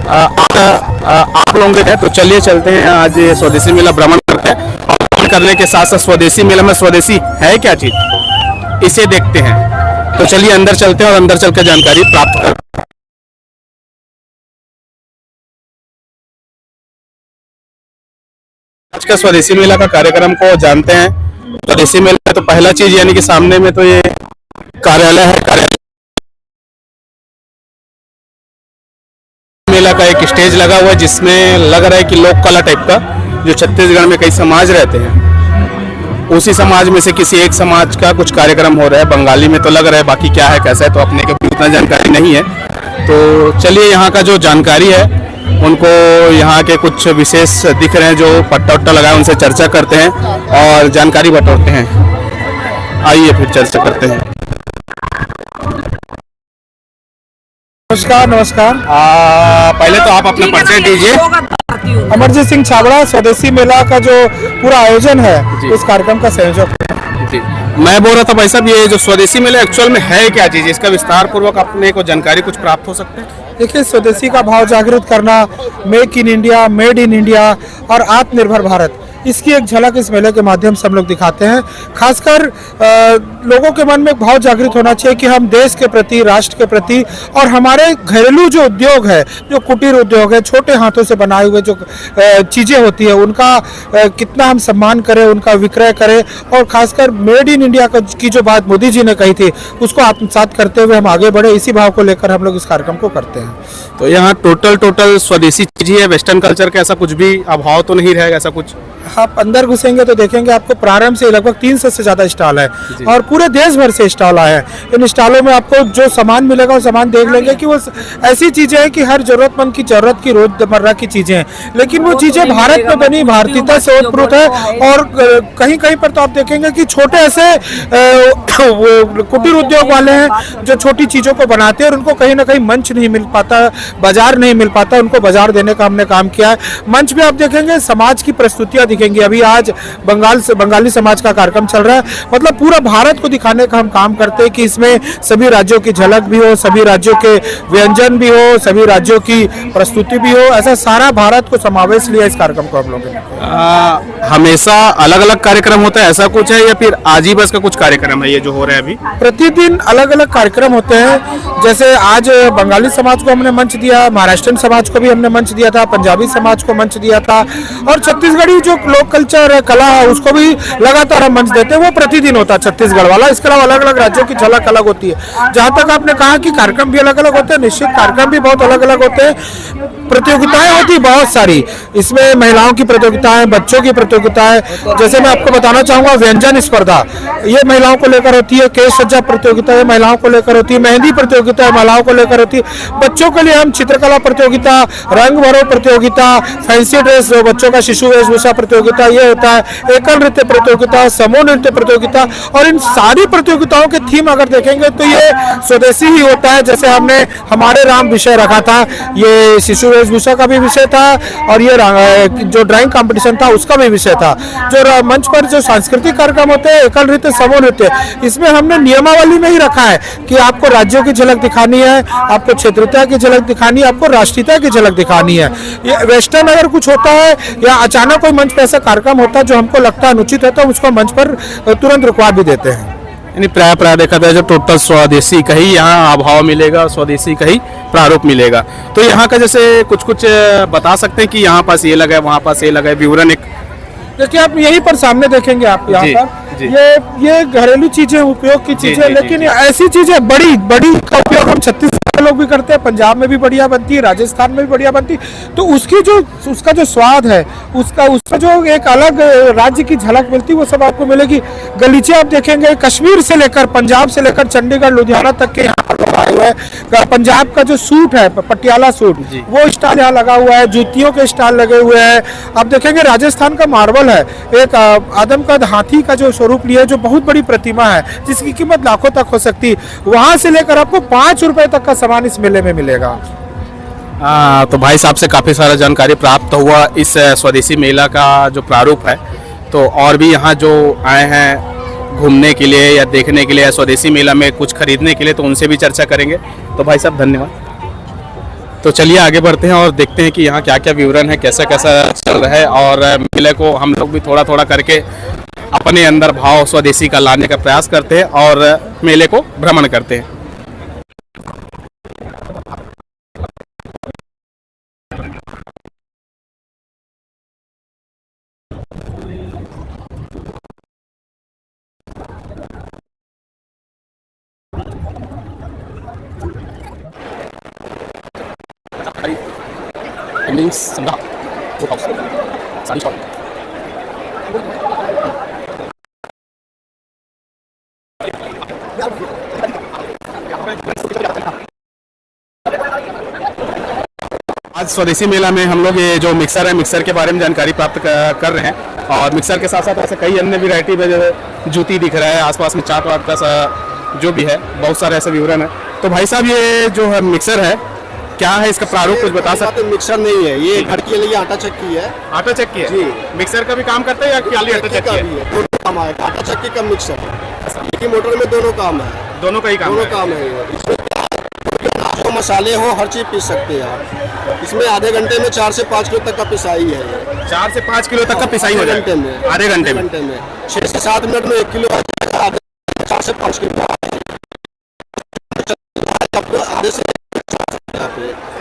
आप लोग हैं, तो चलिए चलते हैं आज ये स्वदेशी मेला भ्रमण करते हैं और भ्रमण करने के साथ साथ स्वदेशी मेला में स्वदेशी है क्या चीज इसे देखते हैं। तो चलिए अंदर चलते हैं और अंदर चलकर जानकारी प्राप्त करते हैं। आज का स्वदेशी मेला का कार्यक्रम को जानते हैं। स्वदेशी मेला तो पहला चीज यानी कि सामने में तो ये कार्यालय है। कार्यालय मेला का एक स्टेज लगा हुआ है जिसमें लग रहा है कि लोक कला टाइप का, जो छत्तीसगढ़ में कई समाज रहते हैं उसी समाज में से किसी एक समाज का कुछ कार्यक्रम हो रहा है। बंगाली में तो लग रहा है, बाकी क्या है कैसा है तो अपने को उतना जानकारी नहीं है। तो चलिए यहाँ का जो जानकारी है उनको यहाँ के कुछ विशेष दिख रहे हैं जो पट्टा उट्टा लगाए उनसे चर्चा करते हैं और जानकारी बटोरते हैं। आइए फिर चर्चा करते हैं। नमस्कार नमस्कार। पहले तो आप अपना परिचय दीजिए। अमरजीत सिंह छाबड़ा, स्वदेशी मेला का जो पूरा आयोजन है इस कार्यक्रम का संयोजक जी। मैं बोल रहा था भाई साहब, ये जो स्वदेशी मेला एक्चुअल में है क्या चीज, इसका विस्तार पूर्वक अपने को जानकारी कुछ प्राप्त हो सकते हैं? देखिए, स्वदेशी का भाव जागृत करना, make in India, made in India और आत्मनिर्भर भारत, इसकी एक झलक इस मेले के माध्यम से हम लोग दिखाते हैं। खासकर लोगों के मन में भाव जागृत होना चाहिए कि हम देश के प्रति, राष्ट्र के प्रति और हमारे घरेलू जो उद्योग है, जो कुटीर उद्योग है, छोटे हाथों से बनाए हुए जो चीज़ें होती है उनका कितना हम सम्मान करें, उनका विक्रय करें और खासकर मेड इन इंडिया की जो बात मोदी जी ने कही थी उसको आत्मसात करते हुए हम आगे बढ़े, इसी भाव को लेकर हम लोग इस कार्यक्रम को करते हैं। तो यहाँ टोटल स्वदेशी चीज ही है, वेस्टर्न कल्चर का ऐसा कुछ भी अभाव तो नहीं रहेगा ऐसा कुछ? आप अंदर घुसेंगे तो देखेंगे आपको प्रारंभ से लगभग 300 से ज्यादा स्टॉल है और पूरे देश भर से स्टॉल आए हैं। इन स्टॉलों में आपको जो सामान मिलेगा वो सामान देख लेंगे कि वो ऐसी चीजें हैं कि हर जरूरतमंद की जरूरत की रोजमर्रा की चीजें हैं, लेकिन वो चीजें भारत में बनी, भारतीयता से ओतप्रोत है। और कहीं कहीं पर तो आप देखेंगे कि छोटे ऐसे कुटीर उद्योग वाले हैं जो छोटी चीजों को बनाते हैं और उनको कहीं ना कहीं मंच नहीं मिल पाता, बाजार नहीं मिल पाता, उनको बाजार देने का हमने काम किया है। मंच में आप देखेंगे समाज की प्रस्तुतियां दिखेंगी। अभी आज बंगाली समाज का कार्यक्रम चल रहा है, मतलब पूरा भारत को दिखाने का हम काम करते हैं कि इसमें सभी राज्यों की झलक भी हो, सभी राज्यों के व्यंजन भी हो, सभी राज्यों की प्रस्तुति भी हो, ऐसा सारा भारत को समावेश लिया इस कार्यक्रम को हम लोगों ने। हमेशा अलग अलग कार्यक्रम होता है ऐसा कुछ है या फिर आज ही बस का कुछ कार्यक्रम है ये जो हो रहा है अभी? प्रतिदिन अलग अलग कार्यक्रम होते हैं। जैसे आज बंगाली समाज को हमने मंच दिया, महाराष्ट्रन समाज को भी हमने मंच दिया था, पंजाबी समाज को मंच दिया था और छत्तीसगढ़ी जो लोक कल्चर कला है उसको भी लगातार हम मंच देते हैं। वो प्रतिदिन होता है छत्तीसगढ़ वाला। इसके अलावा अलग अलग राज्यों की झलक अलग होती है। जहां तक आपने कहा कि कार्यक्रम भी अलग अलग होते हैं, निश्चित कार्यक्रम भी बहुत अलग अलग होते हैं। प्रतियोगिताएं होती बहुत सारी, इसमें महिलाओं की प्रतियोगिताएं, बच्चों की प्रतियोगिताएं। जैसे मैं आपको बताना चाहूंगा व्यंजन स्पर्धा ये महिलाओं को लेकर होती है, केश सज्जा प्रतियोगिता ये महिलाओं को लेकर होती है, मेहंदी प्रतियोगिता महिलाओं को लेकर होती है। बच्चों के लिए हम चित्रकला प्रतियोगिता, रंग भरो प्रतियोगिता, फैंसी ड्रेस बच्चों का शिशु वेशभूषा प्रतियोगिता ये होता है, एकल नृत्य प्रतियोगिता, समूह नृत्य प्रतियोगिता। और इन सारी प्रतियोगिताओं के थीम अगर देखेंगे तो ये स्वदेशी ही होता है। जैसे हमने हमारे राम विषय रखा था, ये शिशु वेशभूषा का भी विषय था और ये जो ड्राइंग कंपटीशन था उसका भी विषय था। जो मंच पर जो सांस्कृतिक कार्यक्रम होते हैं, एकल नृत्य, समूह नृत्य, इसमें हमने नियमावली में ही रखा है कि आपको राज्यों की झलक दिखानी है, आपको क्षेत्रीयता की झलक दिखानी है, आपको राष्ट्रीयता की झलक दिखानी है। ये वेस्टर्न अगर कुछ होता है या अचानक कोई मंच पर ऐसा कार्यक्रम होता है जो हमको लगता है अनुचित है तो उसको मंच पर तुरंत रुकवा भी देते हैं। यानी प्राय देखा जाए जो टोटल स्वदेशी का ही यहाँ अभाव मिलेगा, स्वदेशी का ही प्रारूप मिलेगा। तो यहाँ का जैसे कुछ बता सकते हैं कि यहाँ पास ये लगा है, वहाँ पास ये लगा है, विवरण एक देखिए आप यहीं पर सामने देखेंगे आप यहाँ पर ये घरेलू चीजें, उपयोग की चीजें, लेकिन ऐसी चीजें बड़ी का उपयोग हम छत्तीसगढ़ लोग भी करते हैं, पंजाब में भी बढ़िया बनती है, राजस्थान में भी बढ़िया बनती है। तो उसका जो स्वाद है, उसका जो एक अलग राज्य की झलक मिलती है वो सब आपको मिलेगी। गलीचे आप देखेंगे कश्मीर से लेकर, पंजाब से लेकर चंडीगढ़, लुधियाना तक के यहाँ लोग आए हुए हैं। पंजाब का जो सूट है, पटियाला सूट, वो स्टाइल यहाँ लगा हुआ है, जूतियों के स्टाइल लगे हुए हैं। आप देखेंगे राजस्थान का मार्बल है, एक आदमकद हाथी का जो स्वरूप लिया, जो बहुत बड़ी प्रतिमा है जिसकी कीमत लाखों तक हो सकती है, वहां से लेकर आपको 5 रुपए तक का सामान इस मेले में मिलेगा। तो भाई साहब से काफ़ी सारा जानकारी प्राप्त हुआ इस स्वदेशी मेला का जो प्रारूप है। तो और भी यहाँ जो आए हैं घूमने के लिए या देखने के लिए या स्वदेशी मेला में कुछ खरीदने के लिए, तो उनसे भी चर्चा करेंगे। तो भाई साहब धन्यवाद। तो चलिए आगे बढ़ते हैं और देखते हैं कि यहाँ क्या क्या विवरण है, कैसा कैसा चल रहा है, और मेले को हम लोग भी थोड़ा थोड़ा करके अपने अंदर भाव स्वदेशी का लाने का प्रयास करते हैं और मेले को भ्रमण करते हैं। आज स्वदेशी मेला में हम लोग ये जो मिक्सर है, मिक्सर के बारे में जानकारी प्राप्त कर रहे हैं, और मिक्सर के साथ साथ ऐसे कई अन्य वैरायटी में जो जूती दिख रहा है, आसपास में चाट वाट का जो भी है, बहुत सारे ऐसे विवरण है। तो भाई साहब ये जो है मिक्सर है, क्या है इसका प्रारूप कुछ बता सकते हैं? मिक्सर नहीं है, ये घर के लिए आटा चक्की है। आटा चक्की है जी। मिक्सर का भी काम करता है या खाली आटा चक्की है? भी है, दोनों काम आएगा, आटा चक्की का मिक्सर। एक ही मोटर में दोनों काम है, दोनों का ही काम दोनों है। काम है। इसमें जो मसाले हो हर चीज पीस सकते हैं आप। इसमें आधे घंटे में 4 से 5 किलो तक का पिसाई है। 4 से 5 किलो तक का पिसाई हो घंटे जाएगा में, आधे घंटे में। 6 से 7 मिनट में 1 किलो आ जाएगा, 4 से 5 किलो आधे से।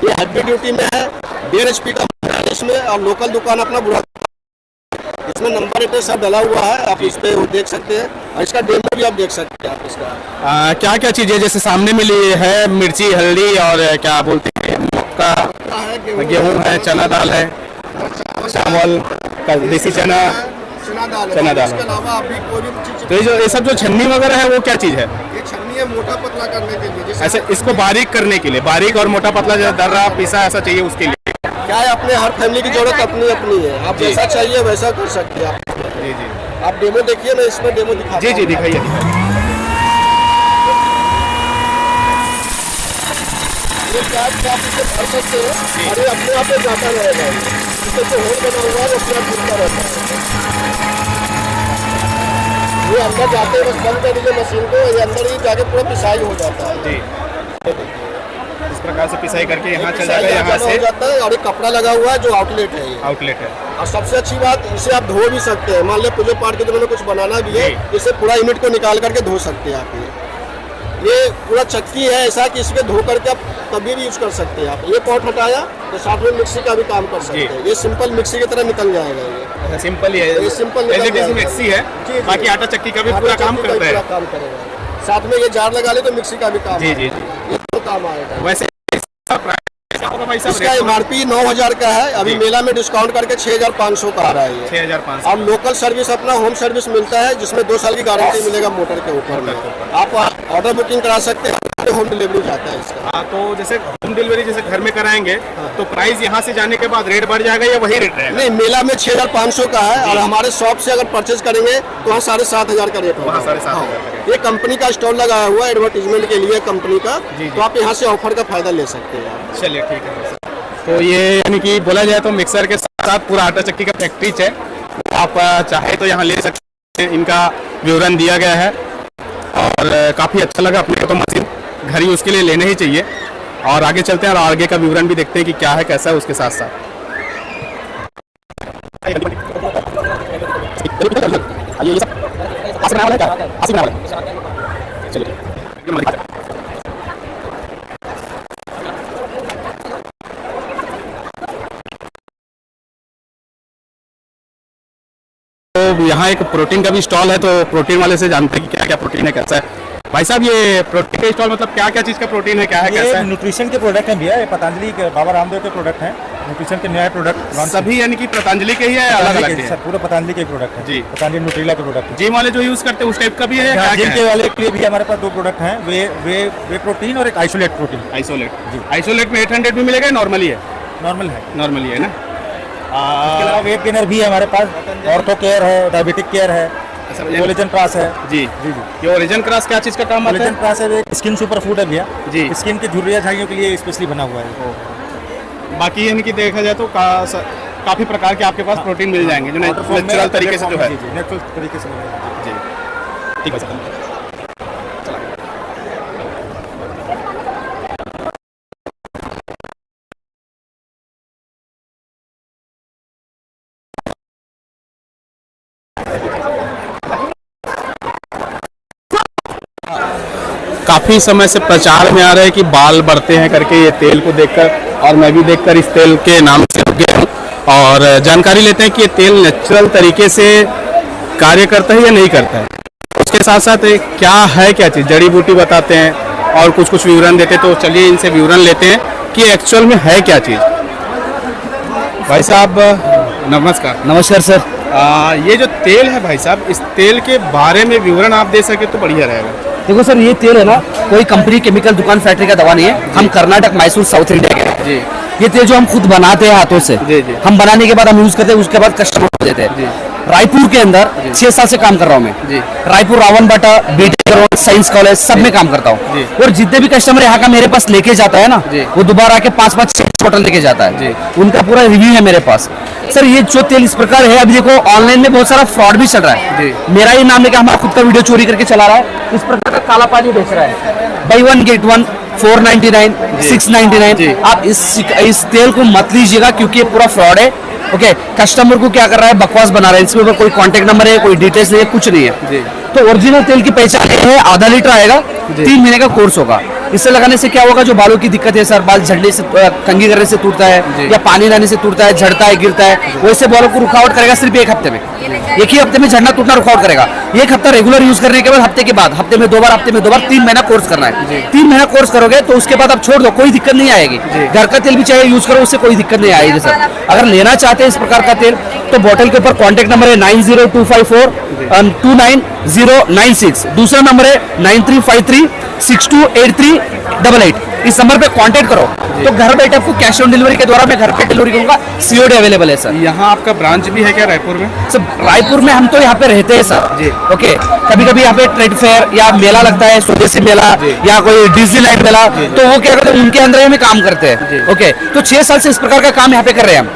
ये हैवी ड्यूटी में है, 1.5 HP का इसमें, और लोकल दुकान अपना बुरा। इसमें नंबर प्लेट सब डला हुआ है, आप इस पे देख सकते हैं, और इसका डेमो भी आप देख सकते हैं आप इसका। क्या क्या चीजें जैसे सामने मिली है? मिर्ची, हल्दी और क्या बोलते हैं मक्का, गेहूँ है, चना दाल है, चावल का देसी चना, चना दाल। इसके अलावा आप भी कोई भी चीज, तो ये सब जो छन्नी वगैरह है वो क्या चीज है? ये छन्नी है मोटा पतला करने के लिए। जैसे ऐसे इसको बारीक करने के लिए, बारीक और मोटा पतला जो दर्रा पिसा ऐसा चाहिए उसके लिए। क्या है, अपने हर फैमिली की जरूरत अपनी अपनी है, आप जी। जैसा चाहिए वैसा कर सकते हैं आप। जी जी आप डेमो देखिए, मैं इसमें डेमो दिखा। जी जी दिखाइए। ये प्याज आप इसे भर सकते हैं, और ये अपने आप में जाता रहेगा। इससे जो होल बना हुआ है वो पूरा घूमता रहता है। ये अंदर जाते हैं, बस बंद कर दीजिए मशीन को, ये अंदर ही जाके पूरा पिसाई हो जाता है। जी इस प्रकार से पिसाई करके यहाँ चल पिसाई जाएगा, यहाँ जमा हो से जाता है, और एक कपड़ा लगा हुआ है जो आउटलेट है ये। आउटलेट है। और सबसे अच्छी बात, इसे आप धो भी सकते हैं। मान लिया पूजे पाठ के दिनों में कुछ बनाना भी है, इसे पूरा यूनिट को निकाल करके धो सकते हैं आप। ये पूरा चक्की है ऐसा कि इसके धो करके आप कभी भी यूज कर सकते हैं। आप ये पॉट हटाया तो साथ में मिक्सी का भी काम कर सकते हैं। ये सिंपल मिक्सी की तरह निकल जाएगा। ये सिंपल ही है, ये simple as it is mixie है। जी। बाकी आटा चक्की का भी आटा पूरा चक्की काम का भी करता पूरा है। काम करेगा। साथ में ये जार लगा ले तो मिक्सी का भी काम जी जी आएगा। जी। ये तो काम आएगा। वैसे इसका प्राइस होगा भाई साहब? इसका MRP 9,000 का है। अभी जी। मेला में डिस्काउंट करके 6,500 का आ रहा है ये। 6,500। और लोकल सर्विस अपना होम सर्विस मिलता है, जिसमें 2 साल की गारंटी मिलेगा मोटर के ऊपर में। आप ऑर्डर बुकिंग करा सकते हैं, होम डिलीवरी जाता है इसका। हाँ, तो जैसे होम डिलीवरी जैसे घर में कराएंगे तो प्राइस यहाँ से जाने के बाद रेट बढ़ जाएगा या वही रेट रहेगा? नहीं, मेला में 6,500 का है, और हमारे शॉप से अगर परचेज करेंगे तो वहाँ 7,500 का रेट होगा। वहाँ 7,500 का। ये कंपनी का स्टॉल लगाया हुआ है एडवर्टीजमेंट के लिए कंपनी का, जी। तो आप यहाँ से ऑफर का फायदा ले सकते हैं। चलिए ठीक है। तो ये यानी कि बोला जाए तो मिक्सर के साथ पूरा आटा चक्की का फैक्ट्री है। आप चाहे तो यहाँ ले सकते हैं। इनका विवरण दिया गया है और काफ़ी अच्छा लगा अपने को तो मशीन घर यूज़ के लिए लेना ही चाहिए। और आगे चलते हैं और आगे का विवरण भी देखते हैं कि क्या है कैसा है उसके साथ साथ। तो यहाँ एक प्रोटीन का भी स्टॉल है, तो प्रोटीन वाले से जानते हैं कि क्या क्या प्रोटीन है, कैसा है। भाई साहब ये प्रोटीन का स्टॉल मतलब क्या क्या चीज़ का प्रोटीन है, क्या है, कैसा ये है? न्यूट्रिशन के प्रोडक्ट हैं भैया, ये पतंजलि के बाबा रामदेव के प्रोडक्ट हैं। न्यूट्रिशन के नए प्रोडक्ट सभी यानी कि पतंजलि के ही है, अलग अलग सर, है? पूरा पतंजलि के प्रोडक्ट है जी। पतंजलि न्यूट्रिला के प्रोडक्ट है। जिम वाले जो यूज़ करते हैं उस टाइप का भी है या क्या जिम क्या के है? वाले के लिए भी हमारे पास 2 प्रोडक्ट हैं, वे प्रोटीन और एक आइसोलेट प्रोटीन। आइसोलेट जी। आइसोलेट में 800 भी मिलेगा, नॉर्मली है? नॉर्मल है। नॉर्मली है ना। इसके अलावा वेट गेनर भी है हमारे पास, ऑर्थो केयर है, डायबिटिक केयर है, कोलेजन प्लस है। जी जी जी। ये ओरिजिन क्रॉस क्या चीज़ का काम आता कोलेजन है? प्लस है, एक स्किन सुपर फूड है भैया। जी। स्किन की झुर्रियाँ झाइयों के लिए स्पेशली बना हुआ है। बाकी यानी कि देखा जाए तो काफ़ी प्रकार के आपके पास प्रोटीन मिल जाएंगे जो नेचुरल तरीके से जो है। नेचुरल तरीके से बना जी ठीक है सर। काफ़ी समय से प्रचार में आ रहा है कि बाल बढ़ते हैं करके, ये तेल को देखकर, और मैं भी देखकर इस तेल के नाम से रुक गया हूँ। और जानकारी लेते हैं कि ये तेल नेचुरल तरीके से कार्य करता है या नहीं करता है। उसके साथ साथ क्या है, क्या चीज़, जड़ी बूटी बताते हैं और कुछ कुछ विवरण देते हैं। तो चलिए इनसे विवरण लेते हैं कि एक्चुअल में है क्या चीज़। भाई साहब नमस्कार। नमस्कार सर। ये जो तेल है भाई साहब, इस तेल के बारे में विवरण आप दे सके तो बढ़िया रहेगा। देखो सर, ये तेल है ना, कोई कंपनी केमिकल दुकान फैक्ट्री का दवा नहीं है। हम कर्नाटक मैसूर साउथ इंडिया के हैं। जी। ये तेल जो हम खुद बनाते हैं हाथों से, जी, जी। हम बनाने के बाद हम यूज करते हैं, उसके बाद कस्टमर को देते हैं। रायपुर के अंदर 6 साल से काम कर रहा हूँ मैं। जी। रायपुर रावण बाटा, बीटेक रोड, साइंस कॉलेज सब में काम करता हूँ। और जितने भी कस्टमर यहाँ का मेरे पास लेके जाता है ना, वो दोबारा आके 5-5 6 बोतल लेके जाता है। उनका पूरा रिव्यू है मेरे पास। सर ये जो तेल इस प्रकार है, अभी देखो ऑनलाइन में बहुत सारा फ्रॉड भी चल रहा है। मेरा ही नाम लेके हमारा खुद का वीडियो चोरी करके चला रहा है, इस प्रकार का काला पानी बेच रहा है। Buy 1 get 1 499 699। आप इस तेल को मत लीजिएगा क्योंकि ये पूरा फ्रॉड है। ओके, कस्टमर को क्या कर रहा है, बकवास बना रहा है। इसमें कोई कांटेक्ट नंबर है, कोई डिटेल्स नहीं है, कुछ नहीं है। तो ओरिजिनल तेल की पहचान है, आधा लीटर आएगा, 3 महीने का कोर्स होगा। इससे लगाने से क्या होगा, जो बालों की दिक्कत है सर, बाल झड़ने से, कंघी करने से टूटता है, या पानी लाने से टूटता है, झड़ता है, गिरता है, वैसे बालों को रुकावट करेगा सिर्फ 1 हफ्ते में। 1 ही हफ्ते में झड़ना टूटना रुकावट करेगा। 1 हफ्ता रेगुलर यूज करने के बाद हफ्ते के बाद हफ्ते में 2 बार, 3 महीना कोर्स करना है। 3 महीना कोर्स करोगे तो उसके बाद आप छोड़ दो, कोई दिक्कत नहीं आएगी। घर का तेल भी चाहिए यूज करो, उससे कोई दिक्कत नहीं आएगी सर। अगर लेना चाहते हैं इस प्रकार का तेल तो बोतल के ऊपर कॉन्टेक्ट नंबर है 90254 29096। दूसरा नंबर है 9353628388। इस नंबर पे कांटेक्ट करो तो घर बैठे आपको कैश ऑन डिलीवरी के द्वारा मैं घर पे डिलीवरी करूंगा। सीओडी अवेलेबल है सर। यहाँ आपका ब्रांच भी है क्या रायपुर में? सर रायपुर में हम तो यहाँ पे रहते हैं सर जी। ओके, कभी कभी यहाँ पे ट्रेड फेयर या मेला लगता है, स्वदेशी मेला या कोई डिज्नीलैंड मेला, तो वो क्या करते हैं, उनके अंदर ही में काम करते हैं। ओके, तो 6 साल से इस प्रकार का काम यहाँ पे कर रहे हैं हम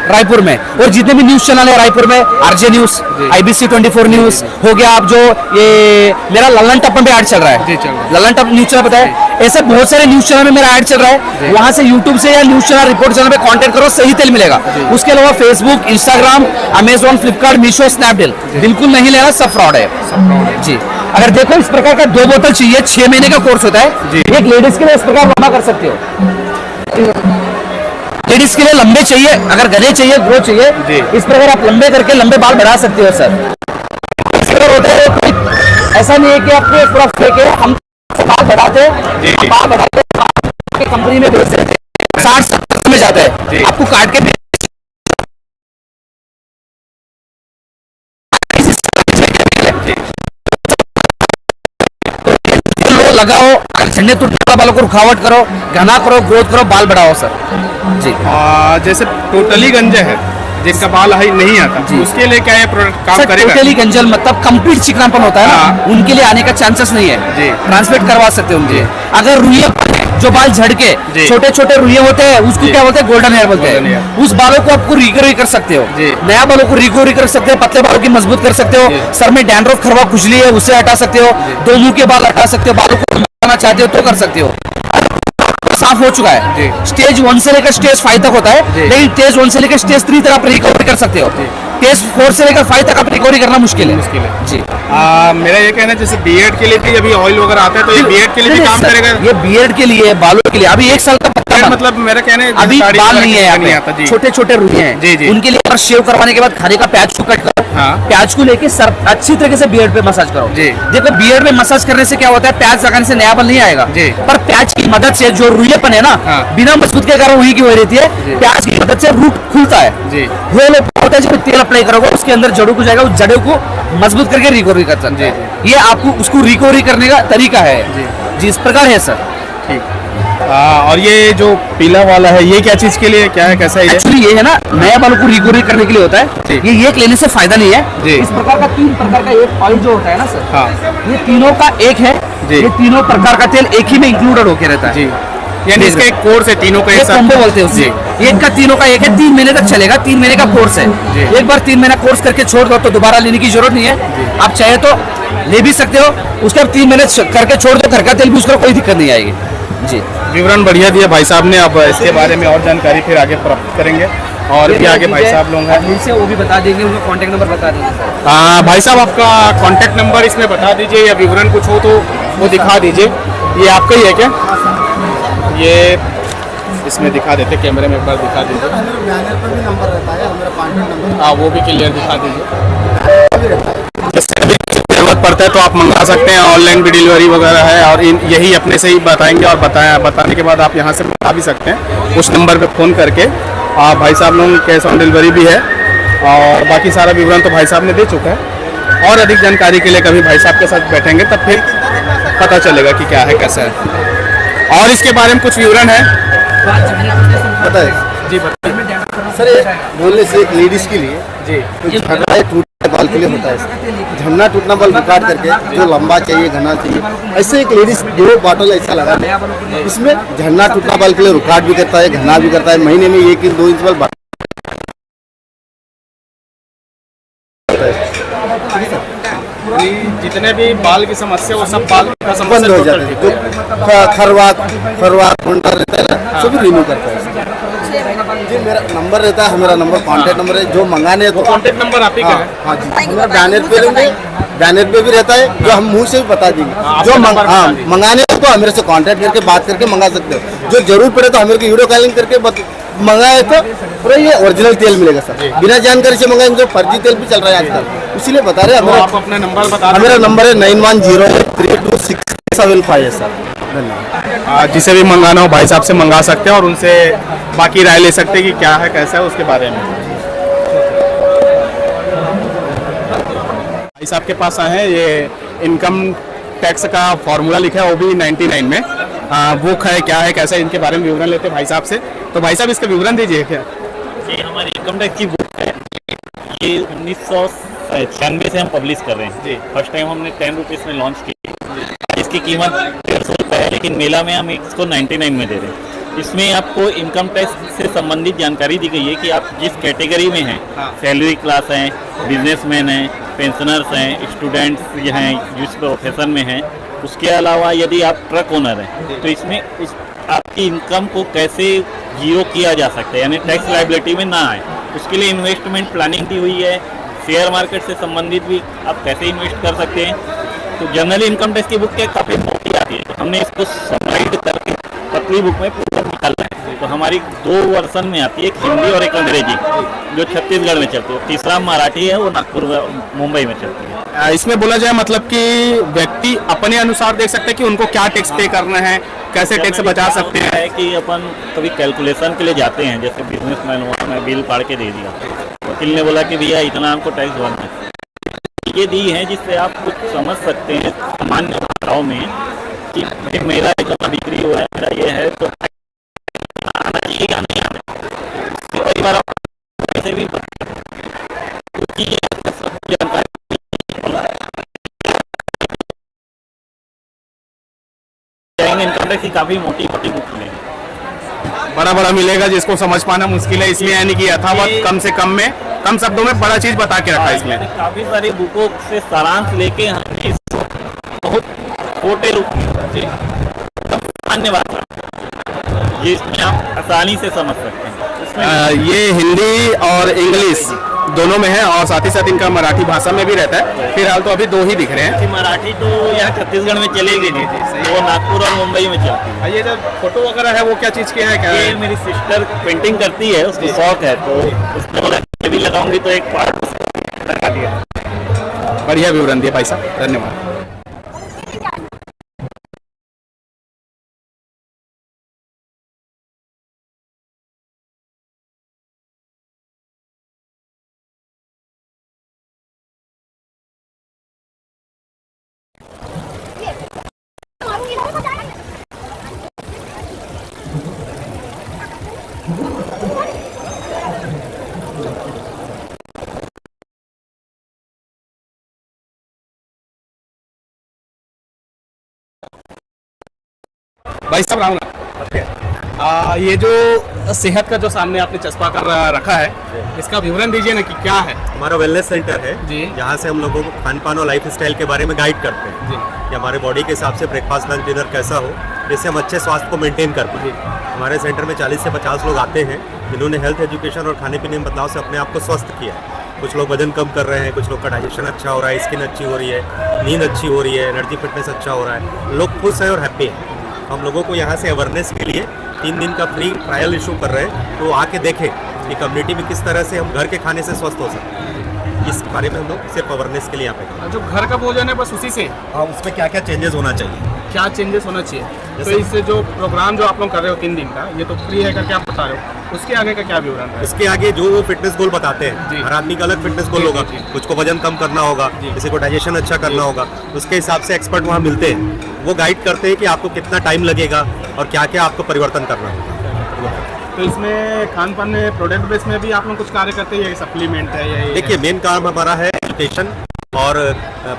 रायपुर में। और जितने भी न्यूज चैनल है रायपुर में, आरजे न्यूज, IBC 24 न्यूज हो गया, आप जो ये मेरा ललन टप में ऐड चल रहा है, ललन टप न्यूज चैनल बताए, ऐसे बहुत सारे न्यूज चैनल में मेरा ऐड चल रहा है। वहां से यूट्यूब से या न्यूज चैनल रिपोर्ट चैनल पे कांटेक्ट करो, सही तेल मिलेगा। उसके अलावा Facebook, Instagram, Amazon, Flipkart, Meesho, Snapdeal बिल्कुल नहीं लेना, सब फ्रॉड है जी। अगर देखो इस प्रकार का 2 बोतल चाहिए, 6 महीने का कोर्स होता है। एक लेडीज के लिए इस प्रकार लंबा कर सकते हो, लेडीज के लिए लंबे चाहिए, अगर गधे चाहिए, ग्रो चाहिए, इस प्रकार आप लंबे करके लंबे बाल बढ़ा सकते हो सर। इस प्रकार होता है, ऐसा नहीं है कि आपको पूरा फेक है। हम बाल बढ़ाते कंपनी में भेज देते हैं, 60-70 में जाता है, आपको काट के लगाओ, झंडे टूटने बालों को रुकावट करो, घना करो, ग्रोथ करो, बाल बढ़ाओ सर जी। जैसे टोटली गंजा है जिनका बाल हाई नहीं आता, उसके लिए क्या ये प्रोडक्ट काम करेगा? टोटली गंजल मतलब कंप्लीट चिकनापन होता है ना, उनके लिए आने का चांसेस नहीं है। ट्रांसमिट करवा सकते हैं उनके। अगर रुइये जो बाल झड़ के छोटे छोटे रुइये होते हैं, उसको क्या बोलते हैं, गोल्डन हेयर बोलते हैं। उस बालों को आपको रिकवरी कर सकते हो, नया बालों को रिकवरी कर सकते हो, पतले बालों की मजबूत कर सकते हो। सर में डैंड्रफ, खरवा, खुजली है, उसे हटा सकते हो। 2 मुंह के बाल हटा सकते हो, बालों को बनाना चाहते हो तो कर सकते हो। साफ हो चुका है। स्टेज 1 से लेकर स्टेज 5 तक होता है, लेकिन स्टेज 1 से लेकर स्टेज 3 तक आप रिकवरी कर सकते हो। स्टेज 4 से लेकर 5 तक आप रिकवरी करना मुश्किल है जी। मेरा ये कहना है जैसे बीएड के लिए भी अभी ऑयल वगैरह आता है, तो ये बीएड के लिए भी काम करेगा? ये बीएड के लिए, बालों के लिए। अभी 1 साल का मतलब मेरा कहना है अभी बाल नहीं है, छोटे छोटे रुइये हैं, उनके लिए अगर शेव करवाने के बाद खाने का प्याज को कट करो, प्याज को लेके सर अच्छी तरीके से बियर्ड पे मसाज करो। देखो बियर्ड में मसाज करने से क्या होता है, प्याज लगाने से नया बाल नहीं आएगा, पर प्याज की मदद से जो रुइयेपन है ना, बिना मजबूत के कारण वही की वही रहती है। प्याज की मदद से रूट खुलता है, वो लोग होता है जब तेल अप्लाई करोगे उसके अंदर जड़ों को जाएगा, उस जड़ों को मजबूत करके रिकवरी कर सकते हैं। ये आपको उसको रिकवरी करने का तरीका है जी, इस प्रकार है सर। ठीक। और ये जो पीला वाला है, ये क्या चीज के लिए, क्या है, कैसा है? एक्चुअली ये है ना, नया बालों को रिकवरी करने के लिए होता है। ये एक लेने से फायदा नहीं है। इस प्रकार का 3 प्रकार का एक ऑयल जो होता है ना सर, ये तीनों का एक है। ये तीनों प्रकार का तेल एक ही में इंक्लूडेड होके रहता है, यानी इसका एक कोर्स है, तीनों का एक साथ कॉम्बो बोलते हैं उसे। एक का तीनों का एक है, 3 महीने तक चलेगा, 3 महीने का कोर्स है। एक बार 3 महीना कोर्स करके छोड़ दो तो दोबारा लेने की जरूरत नहीं है। आप चाहे तो ले भी सकते हो, उसके बाद 3 महीने करके छोड़ दो, घर का तेल भी उसका कोई दिक्कत नहीं आएगी जी। विवरण बढ़िया दिया भाई साहब ने। अब इसके बारे में और जानकारी फिर आगे प्राप्त करेंगे, और भी आगे भाई साहब लोग हैं, वो भी बता देंगे, उनका कॉन्टेक्ट नंबर बता देंगे। भाई साहब आपका कॉन्टेक्ट नंबर इसमें बता दीजिए, या विवरण कुछ हो तो वो दिखा दीजिए। ये आपका ही है क्या? ये इसमें दिखा देते, कैमरे में एक बार दिखा दीजिए। बैनर पर भी नंबर रहता है, हमारा कॉन्टैक्ट नंबर हाँ, वो भी क्लियर दिखा दीजिए। जैसे भी जरूरत पड़ता है तो आप मंगा सकते हैं, ऑनलाइन भी डिलीवरी वगैरह है। और यही अपने से ही बताएंगे और बताने के बाद आप यहाँ से मंगा भी सकते हैं उस नंबर पे फ़ोन करके। भाई साहब लोग कैश ऑन डिलीवरी भी है और बाकी सारा विवरण तो भाई साहब ने दे चुका है। और अधिक जानकारी के लिए कभी भाई साहब के साथ बैठेंगे तब फिर पता चलेगा कि क्या है कैसा है। और इसके बारे में कुछ विवरण है? पता है जी बताइए सर। ये बोलने से एक लेडीज के लिए जी। तो झगड़ा टूटने बाल के लिए होता है, झमना टूटना बाल काट करके जो लंबा चाहिए घना चाहिए, ऐसे एक लेडीज 2 बॉटल ऐसा लगा है, इसमें झरना टूटना बाल के लिए रुकावट भी करता है, घना भी करता है। महीने में 1 इंच 2 इंच बाल जितने भी बाल की समस्या वो सब बाल का बंद समस्या हो जाते हैं। तो खरवात होता रहता है ना, सभी रिन्यू करता है। जी मेरा नंबर रहता है, मेरा नंबर कॉन्टैक्ट नंबर है। जो मंगाने तो कॉन्टेक्ट नंबर आप ही का है? हाँ जी, हमारा बैनर पे लेंगे, बैनर पे भी रहता है, जो हम मुंह से भी बता देंगे। जो मंगाने हैं तो हमारे से कांटेक्ट करके बात करके मंगा सकते हो। जो जरूर पड़े तो हमारे को वीडियो कॉलिंग करके मंगाए तो पूरा ये ओरिजिनल तेल मिलेगा सर। बिना जानकारी से मंगाएंगे जो फर्जी तेल भी चल रहा है आजकल, इसीलिए बता रहे हैं। आप अपना नंबर बता दें। मेरा नंबर है 9108326775 है सर। धन्यवाद। जिसे भी मंगाना हो भाई साहब से मंगा सकते हैं और उनसे बाकी राय ले सकते हैं कि क्या है कैसा है उसके बारे में। भाई साहब के पास आए हैं, ये इनकम टैक्स का फॉर्मूला लिखा है OB 99 में। वो है क्या है कैसा है इनके बारे में विवरण लेते हैं भाई साहब से। तो भाई साहब इसका विवरण दीजिए क्या? ये हमारी इनकम टैक्स की बुक है, ये 1996 से हम पब्लिश कर रहे हैं जी। फर्स्ट टाइम हमने 10 रुपीज़ में लॉन्च की, इसकी कीमत 150 रुपये है, लेकिन मेला में हम इसको 99 में दे रहे हैं। इसमें आपको इनकम टैक्स से संबंधित जानकारी दी गई है कि आप जिस कैटेगरी में हैं, सैलरी क्लास हैं, बिजनेसमैन हैं, पेंशनर्स हैं, स्टूडेंट्स हैं, जिस प्रोफेशन में हैं, उसके अलावा यदि आप ट्रक ओनर हैं तो इसमें आपकी इनकम को कैसे जीरो किया जा सकता है, यानी टैक्स लायबिलिटी में ना आए, उसके लिए इन्वेस्टमेंट प्लानिंग दी हुई है। शेयर मार्केट से संबंधित भी आप कैसे इन्वेस्ट कर सकते हैं। तो जनरली इनकम टैक्स की बुक क्या काफ़ी मोटी आती है, हमने इसको समराइज करके पतली बुक में पूरा निकाला है। तो हमारी 2 वर्जन में आती है, एक हिंदी और एक अंग्रेजी, जो छत्तीसगढ़ में चलती है। तीसरा मराठी है, वो नागपुर मुंबई में चलती है। इसमें बोला जाए मतलब कि व्यक्ति अपने अनुसार देख सकते हैं कि उनको क्या टैक्स पे करना है, कैसे टैक्स बचा सकते हैं। है कि अपन कभी कैलकुलेशन के लिए जाते हैं, जैसे बिजनेसमैन हुआ, मैं बिल फाड़ के दे दिया, वकील ने बोला कि भैया इतना हमको टैक्स भरना है। ये दी है जिससे आप कुछ समझ सकते हैं सामान्य मात्राओं में कि भाई मेरा इतना बिक्री हुआ है, मेरा ये है, तो आना चाहिए या नहीं आना। तो कई बार ऐसे भी जानकारी इनकम टैक्स की काफी मोटी मोटी बुक मिलेगी, बड़ा बड़ा मिलेगा जिसको समझ पाना मुश्किल है, इसलिए यानी कि यथावत कम से कम में कम शब्दों में बड़ा चीज बता के रखा है इसमें। काफी सारी बुकों से सारांश लेके हमने इसको बहुत छोटे रूप में धन्यवाद जिसमें आप आसानी से समझ सकते हैं। इसमें ये हिंदी और इंग्लिश दोनों में है और साथ ही साथ इनका मराठी भाषा में भी रहता है। फिलहाल तो अभी 2 ही दिख रहे हैं। कि मराठी तो यहाँ छत्तीसगढ़ में चलेगी नहीं, वो नागपुर और मुंबई में चलती है। ये जो फोटो वगैरह है वो क्या चीज़ की है? क्या ये मेरी सिस्टर पेंटिंग करती है, उसको शौक है, तो उसने बोला कि भी लगाऊंगी तो एक पार्ट लगा दिया। बढ़िया विवरण दिया भाई साहब, धन्यवाद। भाई साहब राम राम। ये जो सेहत का जो सामने आपने चस्पा कर रखा है, इसका विवरण दीजिए ना कि क्या है। हमारा वेलनेस सेंटर है जी। जहाँ से हम लोगों को खान पान और लाइफ स्टाइल के बारे में गाइड करते हैं जी। कि हमारे बॉडी के हिसाब से ब्रेकफास्ट लंच डिनर कैसा हो, जिससे हम अच्छे स्वास्थ्य को मेंटेन कर पाए। हमारे सेंटर में 40 से 50 लोग आते हैं जिन्होंने हेल्थ एजुकेशन और खाने पीने में बदलाव से अपने आप को स्वस्थ किया है। कुछ लोग वजन कम कर रहे हैं, कुछ लोग का डाइजेशन अच्छा हो रहा है, स्किन अच्छी हो रही है, नींद अच्छी हो रही है, एनर्जी फिटनेस अच्छा हो रहा है, लोग खुश हैं और हैप्पी हैं। हम लोगों को यहाँ से अवेयरनेस के लिए 3 दिन का फ्री ट्रायल इशू कर रहे हैं, तो आके देखें कि कम्युनिटी में किस तरह से हम घर के खाने से स्वस्थ हो सकते हैं। इस बारे में हम लोग सिर्फ अवेयरनेस के लिए यहाँ पे। जो घर का भोजन है बस उसी से हाँ, उसमें क्या क्या चेंजेस होना चाहिए, क्या चेंजेस होना चाहिए? तो जैसे- इससे जो प्रोग्राम जो आप लोग कर रहे हो 3 दिन का, ये तो फ्री है करके आप बता रहे हो, उसके आगे का क्या विवरण है? इसके आगे जो वो फिटनेस गोल बताते जी। हैं, हर आदमी का अलग फिटनेस गोल जी, होगा। जी, जी। कुछ को वजन कम करना होगा, किसी को डाइजेशन अच्छा करना होगा, उसके हिसाब से एक्सपर्ट वहाँ मिलते हैं। वो गाइड करते हैं कि आपको कितना टाइम लगेगा और क्या क्या आपको परिवर्तन करना होगा। तो इसमें खान पान में प्रोडक्ट बेस में भी आप लोग कुछ कार्य करते हैं, ये सप्लीमेंट है या ये देखिए, मेन काम हमारा है एजुकेशन और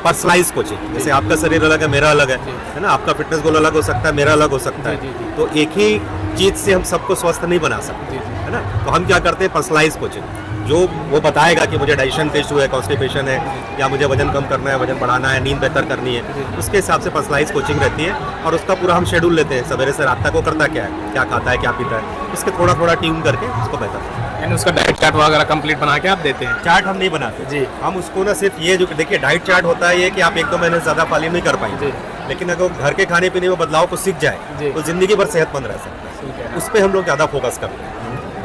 पर्सनलाइज कोचिंग। जैसे आपका शरीर अलग है, मेरा अलग है ना, आपका फिटनेस गोल अलग हो सकता है, मेरा अलग हो सकता जी, जी, है, जी। तो एक ही चीज़ से हम सबको स्वस्थ नहीं बना सकते, है ना। तो हम क्या करते हैं, पर्सनलाइज कोचिंग, जो वो बताएगा कि मुझे डाइजेशन का इशू है, कॉन्स्टिपेशन है, या मुझे वजन कम करना है, वजन बढ़ाना है, नींद बेहतर करनी है, उसके हिसाब से पर्सनलाइज कोचिंग रहती है। और उसका पूरा हम शेड्यूल लेते हैं, सवेरे से रात तक वो करता क्या है, क्या खाता है, क्या पीता है, उसके थोड़ा थोड़ा ट्यून करके उसको बेहतर। यानी उसका डाइट चार्ट वगैरह कंप्लीट बना के आप देते हैं? चार्ट हम नहीं बनाते जी। हम उसको ना सिर्फ ये जो देखिए, डाइट चार्ट होता है ये कि आप 1-2 महीने से ज़्यादा फॉलो नहीं कर पाएंगे, लेकिन अगर वो घर के खाने पीने में बदलाव को सीख जी। जाए तो ज़िंदगी भर सेहतमंद रह सकता है। उस पर हम लोग ज़्यादा फोकस करते हैं।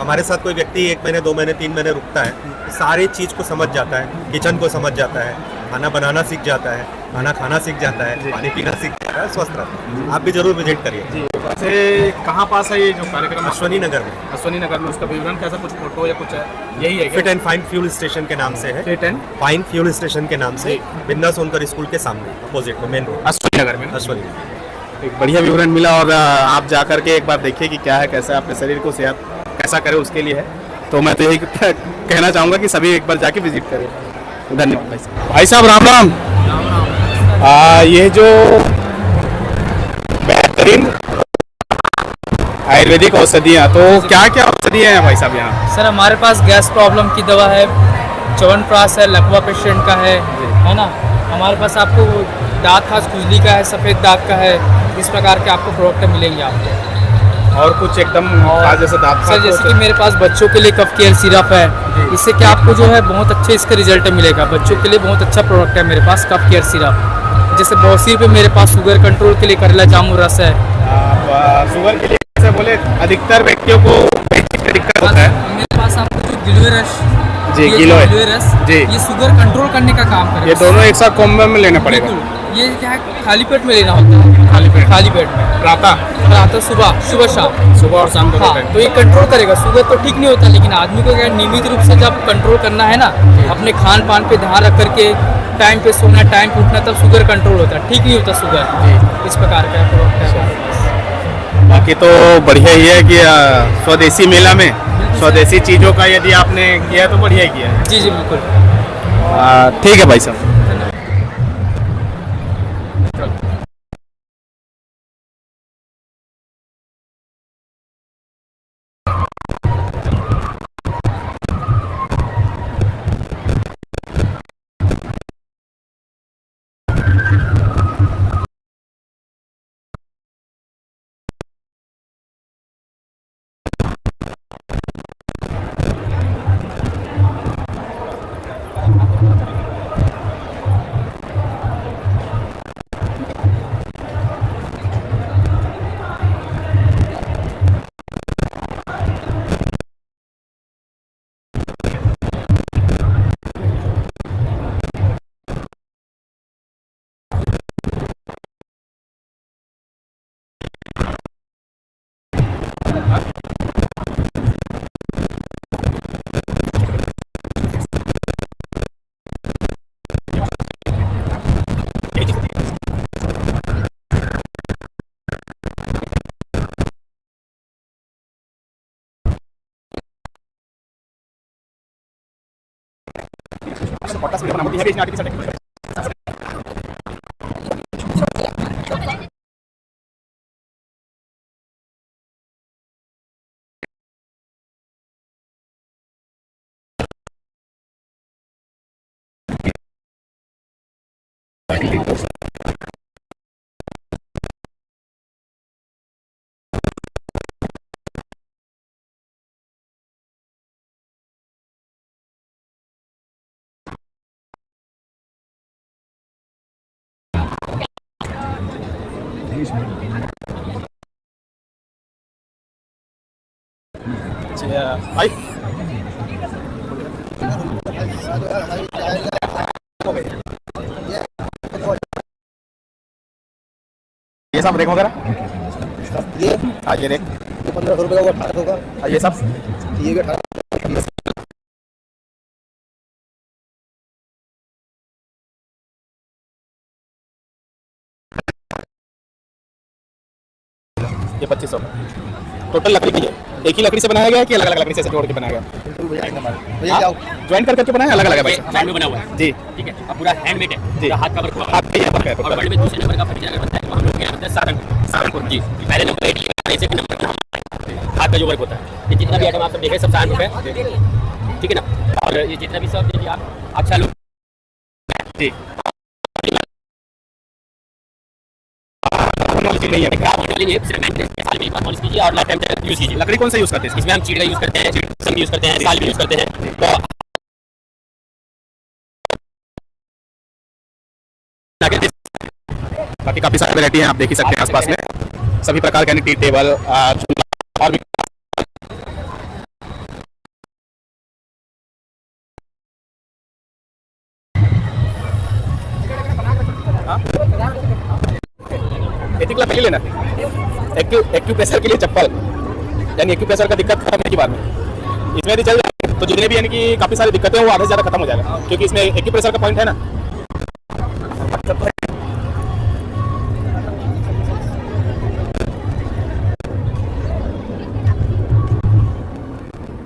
हमारे साथ कोई व्यक्ति 1 महीने, 2 महीने, 3 महीने रुकता है, सारी चीज़ को समझ जाता है, किचन को समझ जाता है, खाना बनाना सीख जाता है, खाना खाना सीख जाता है, पानी पीना सीख जाता है, स्वस्थ रहता है। आप भी जरूर विजिट करिए। वैसे कहाँ पास है ये जो कार्यक्रम? अश्वनी नगर में अश्वनी नगर में। उसका विवरण कैसा, कुछ फोटो या कुछ है? यही है fit and fine fuel station के नाम से है। Fit and fine fuel station के नाम से, बिन्दा सोनकर स्कूल के सामने अपोजिट में, मेन रोड, अश्वनी नगर में। अश्वनी नगर। एक बढ़िया विवरण मिला और आप जा करके एक बार देखिए कि क्या है, कैसा है, अपने शरीर को सेहत कैसा करे उसके लिए है। तो मैं तो यही कहना चाहूँगा कि सभी एक बार जाके विजिट करें। धन्यवाद भाई साहब। भाई साहब राम राम। ये जो बेहतरीन आयुर्वेदिक औषधियाँ, तो क्या क्या औषधियाँ हैं भाई साहब यहाँ? सर हमारे पास गैस प्रॉब्लम की दवा है, च्यवनप्राश है, लकवा पेशेंट का है ना। हमारे पास आपको दांत खास खुजली का है, सफ़ेद दाग का है, इस प्रकार के आपको प्रोडक्ट मिलेंगे आपको। और कुछ एकदम जैसे दांत सर जैसे कि मेरे पास बच्चों के लिए कफ केयर सिरप है, इससे क्या आपको जो है बहुत अच्छे इसका रिजल्ट मिलेगा। बच्चों के लिए बहुत अच्छा प्रोडक्ट है मेरे पास कफ केयर सिरप। जैसे बौसीर पे मेरे पास शुगर कंट्रोल के लिए करेला जामुन रस है। शुगर के लिए जैसे बोले अधिकतर व्यक्तियों को दिक्कत होता है। मेरे पास आपको जो गिलोय रस, जी, ये गिलोय। गिलोय रस, जी। ये शुगर कंट्रोल करने का काम ये करेगा। दोनों एक साथ कॉम्बो में लेना पड़ेगा? बिल्कुल। ये क्या है, खाली पेट में लेना होता है, खाली पेट में प्रातः प्रातः सुबह शाम। सुबह और शाम दोनों हाँ, टाइम। तो ये कंट्रोल करेगा। शुगर तो ठीक नहीं होता, लेकिन आदमी को क्या है, नियमित रूप से जब कंट्रोल करना है ना, अपने खान पान पे ध्यान रख करके टाइम पे सोना, टाइम पे उठना, तब शुगर कंट्रोल होता है। ठीक नहीं होता शुगर। इस प्रकार का प्रोडक्ट है। बाकी तो बढ़िया ही है कि स्वदेशी मेला में स्वदेशी चीज़ों का यदि आपने किया तो बढ़िया ही किया है। जी जी बिल्कुल। ठीक है भाई साहब। पॉडकास्ट वीडियो बनाना है, इसमें आर्टिकल भाई ये सब रेक वगैरह ये रेक 1500 रुपये का 1800 का ये सब ये भी 1800 ये 2500 टोटल लकड़ी की है। एक ही लकड़ी से बनाया गया है कि अलग अलग लकड़ी से जोड़ के बनाया गया? भैया क्या ज्वाइन करके बनाया अलग अलग है भाई? हैंड में बना हुआ है जी ठीक है, अब पूरा हैंडमेड है, जी। पूरा हाथ का वर्क हुआ है। हाथ पे ये वर्क है और टोटल। वर्ल्ड में दूसरे नंबर का फर्नीचर अगर बनता है तो हम लोग के यहाँ बनता है सहारनपुर जी। पहले नंबर ऐसे भी नंबर हाथ का जो वर्क होता है। ये जितना भी आइटम आप सब देखे सब सहारनपुर है, ठीक है ना। और ये जितना भी सब देखिए आप अच्छा लुक जी नहीं है, आप लीजिए सिर्फ मेंटेनेंस के साल में एक बार पॉलिश कीजिए और लाइफ टाइम तक यूज कीजिए। लकड़ी कौन सा यूज करते हैं? इसमें हम चीड़ का यूज करते हैं, शीशम भी यूज करते हैं, साल भी यूज करते हैं। तो बाकी काफी सारी वैरायटी हैं, आप देख ही सकते हैं आसपास में सभी प्रकार के टी टेबल चूल्हा और भी। एथिकल पहले लेना एक्यूप्रेशर के लिए चप्पल, यानी एक्यूप्रेशर का दिक्कत खत्म है की बार में इसमें यदि चल जाए तो जितने भी यानी कि काफी सारी दिक्कतें हैं वो आधे से ज्यादा खत्म हो जाएगा, क्योंकि इसमें एक्यूप्रेशर का पॉइंट है ना।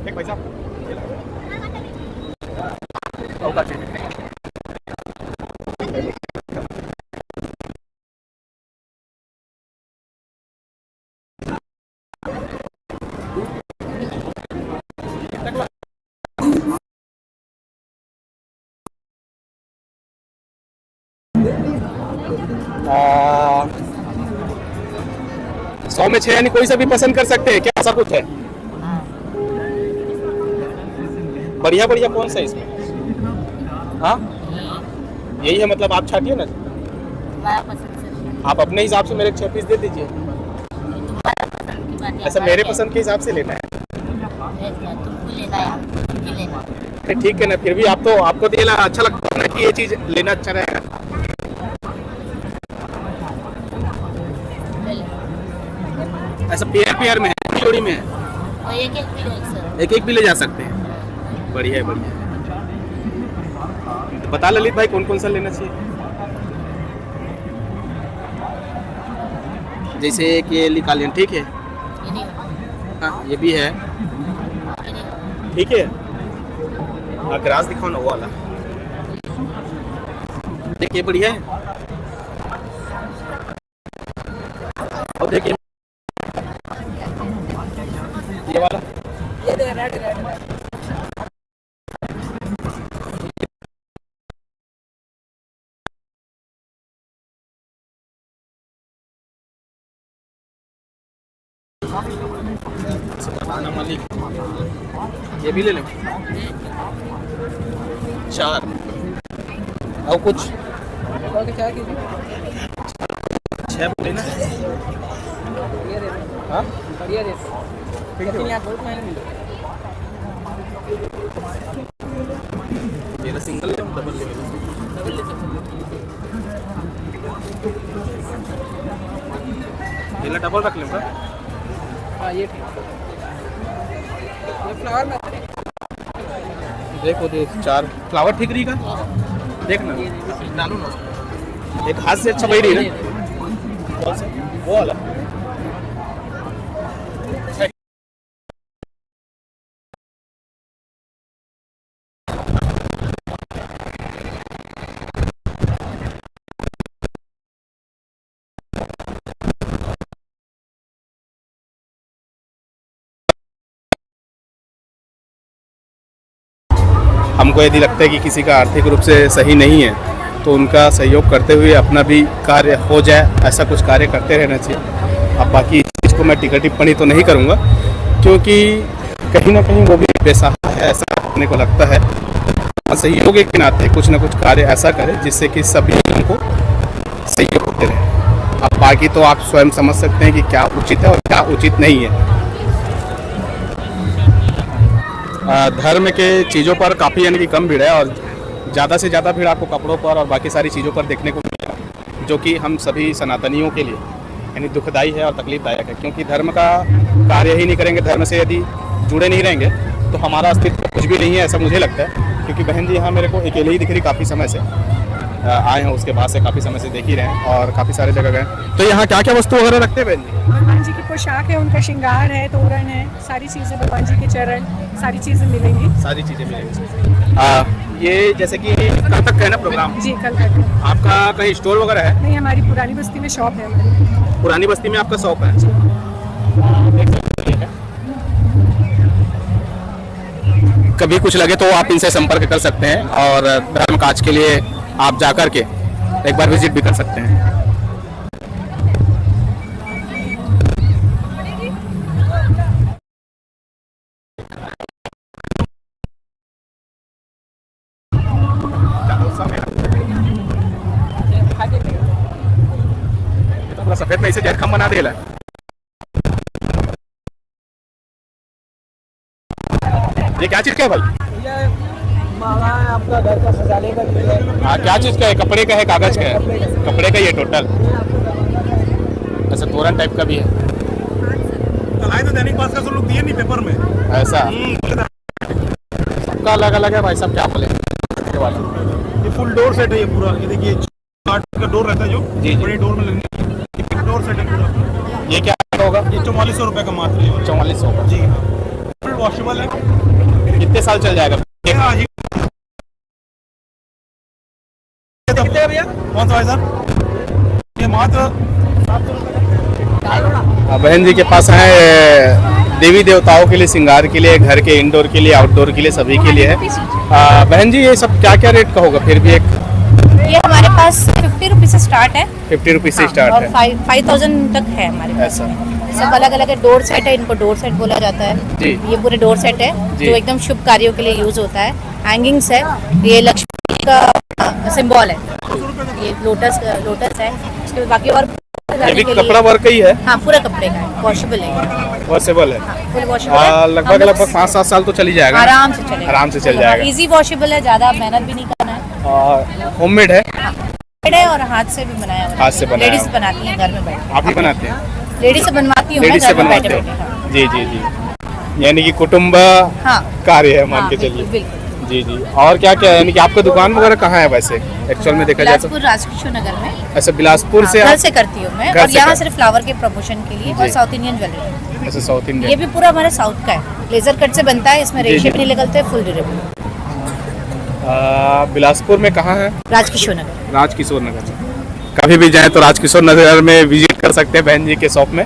एक भाई साहब सौ में 6 यानी कोई सा भी पसंद कर सकते हैं क्या? ऐसा कुछ है? बढ़िया बढ़िया कौन सा है इसमें? हाँ यही है, मतलब आप छाटिए ना, आप अपने हिसाब से मेरे 6 पीस दे दीजिए। ऐसा मेरे पसंद के हिसाब से लेना है? ठीक है ना, फिर भी आप तो आपको तो ये अच्छा लगता है ना कि ये चीज लेना अच्छा रहेगा। ऐसा पेयर में है, जोड़ी में है, एक एक भी ले जा सकते हैं। बढ़िया है बढ़िया है। तो बता ललित भाई कौन कौन सा लेना चाहिए? जैसे एक ये लिकालियन ठीक है, हाँ ये भी है ठीक है। ग्रास दिखाओ ना वो वाला, देखिए बढ़िया है। और देखिए ये वाला, ये रेड मालिक, ये भी ले लें 4 और कुछ 6 बोले ना। हाँ ये सिंगल ले डबल ले डबल रख लें। हाँ ये फ्लावर में देखो देख 4 फ्लावर ठीक रही का देखना, डालू ना एक हाथ से अच्छा बैठ रही ना। कौन सा वो वाला? हमको यदि लगता है कि किसी का आर्थिक रूप से सही नहीं है तो उनका सहयोग करते हुए अपना भी कार्य हो जाए, ऐसा कुछ कार्य करते रहना चाहिए। अब बाकी इस चीज़ को मैं टिकट टिप्पणी तो नहीं करूँगा, क्योंकि कहीं ना कहीं वो भी बेसहारा है ऐसा अपने को लगता है। सहयोग के नाते कुछ ना कुछ कार्य ऐसा करे जिससे कि सभी लोगों को सहयोग होते रहे। अब बाकी तो आप स्वयं समझ सकते हैं कि क्या उचित है और क्या उचित नहीं है। धर्म के चीज़ों पर काफ़ी यानी कि कम भीड़ है और ज़्यादा से ज़्यादा भीड़ आपको कपड़ों पर और बाकी सारी चीज़ों पर देखने को मिलेगा, जो कि हम सभी सनातनियों के लिए यानी दुखदाई है और तकलीफदायक है। क्योंकि धर्म का कार्य ही नहीं करेंगे, धर्म से यदि जुड़े नहीं रहेंगे तो हमारा अस्तित्व कुछ भी नहीं है, ऐसा मुझे लगता है। क्योंकि बहन जी यहाँ मेरे को अकेले ही दिख रही, काफ़ी समय से आए हैं, उसके बाद से काफ़ी समय से देख ही रहे हैं और काफ़ी सारे जगह गए। तो यहाँ क्या क्या वस्तु वगैरह रखते हैं बहन जी? भगवान जी की पोशाक है, उनका श्रृंगार है, तोरण है, सारी चीज़ें, भगवान जी के चरण, सारी चीज़ें मिलेंगी। सारी चीज़ें मिलेंगी। ये जैसे कि कल तक है ना प्रोग्राम? जी, कल तक है। आपका कहीं स्टोर वगैरह है? नहीं, हमारी पुरानी बस्ती में शॉप है हमारी। पुरानी बस्ती में आपका शॉप है? कभी कुछ लगे तो आप इनसे संपर्क कर सकते हैं और धर्म काज के लिए आप जाकर के एक बार विजिट भी कर सकते हैं। सफेद में इसे जरखम बना देला। ये क्या चीज का है भाई? ये माला है आपका घर का सजाने का भी है। हाँ, क्या चीज का है? कपड़े का है, कागज का है? कपड़े का ही है टोटल। ऐसा तोरण टाइप का भी है। कल आए तो दैनिक भास्कर से लोग दिए नहीं पेपर में। ऐसा सबका अलग अलग है भाई साहब, क्या बोले ये वाला। ये फुल डोर सेट है ये पूरा। ये देखिए 8 का डोर रहता है जो जी। बड़ी डोर में लगने डोर सेट है पूरा। ये क्या होगा? ये 4400 रुपए का मात्र है। 4400 का जी, फुल वॉशेबल है। कितने साल चल जाएगा? भैया कौन सा भाई साहब? ये मात्र बहन जी के पास है देवी देवताओं के लिए, श्रृंगार के लिए, घर के इंडोर के लिए, आउटडोर के लिए, सभी के लिए है। बहन जी ये सब क्या क्या रेट का होगा? फिर भी एक ये हमारे पास 50 रुपीज से स्टार्ट है। 50 रुपीज से स्टार्ट और है। 5000 तक है हमारे पास। ऐसा सब अलग अलग है। डोर सेट है, इनको डोर सेट बोला जाता है। जी। ये पूरे डोर सेट है जी। जो एकदम शुभ कार्यों के लिए यूज होता है। हैंगिंग्स है, ये लक्ष्मी का सिंबल है। ये लोटस है। उसके बाद बाकी और ये भी कपड़ा वर्क ही है? हाँ, पूरा कपड़े का है, वॉशेबल है। वॉशेबल है। फुल वॉशेबल है। लगभग 5-7 साल तो चल ही जाएगा। आराम से चलेगा। आराम से चल जाएगा। इजी वॉशेबल है, ज्यादा मेहनत भी नहीं करना है। होममेड है? है और हाथ से भी बनाया हुआ है। हाथ से बनाया लेडीज हुआ। बनाती हैं घर में बैठ के। आप ही बनाते हैं? लेडीज से बनवाती हूँ मैं लेडीज से घर में बनवाते बैठे हो? बैठे। हाँ। जी जी जी, यानी कि कुटुंब हाँ। कार्य है, मान हाँ, के बिल्कुल, चलिए। बिल्कुल। जी जी। और क्या क्या है, यानी कि आपका दुकान वगैरह कहाँ है वैसे एक्चुअल में देखा जाए तो? बिलासपुर राजकिशोर नगर में। ऐसा बिलासपुर से घर आप? से करती हूँ मैं। घर और से यहाँ कर- सिर्फ फ्लावर के प्रमोशन के लिए और जी। South Indian jewellery. ऐसा साउथ ये इंडियन। भी पूरा हमारे साउथ का है। लेजर कट से बनता है, इसमें जी, रेशे जी। भी नहीं निकलते, फुल ड्यूरेबल। बिलासपुर में कहाँ है? राजकिशोर नगर। राजकिशोर नगर में। कभी भी जाए तो राजकिशोर नगर में विजिट कर सकते हैं बहन जी के शॉप में।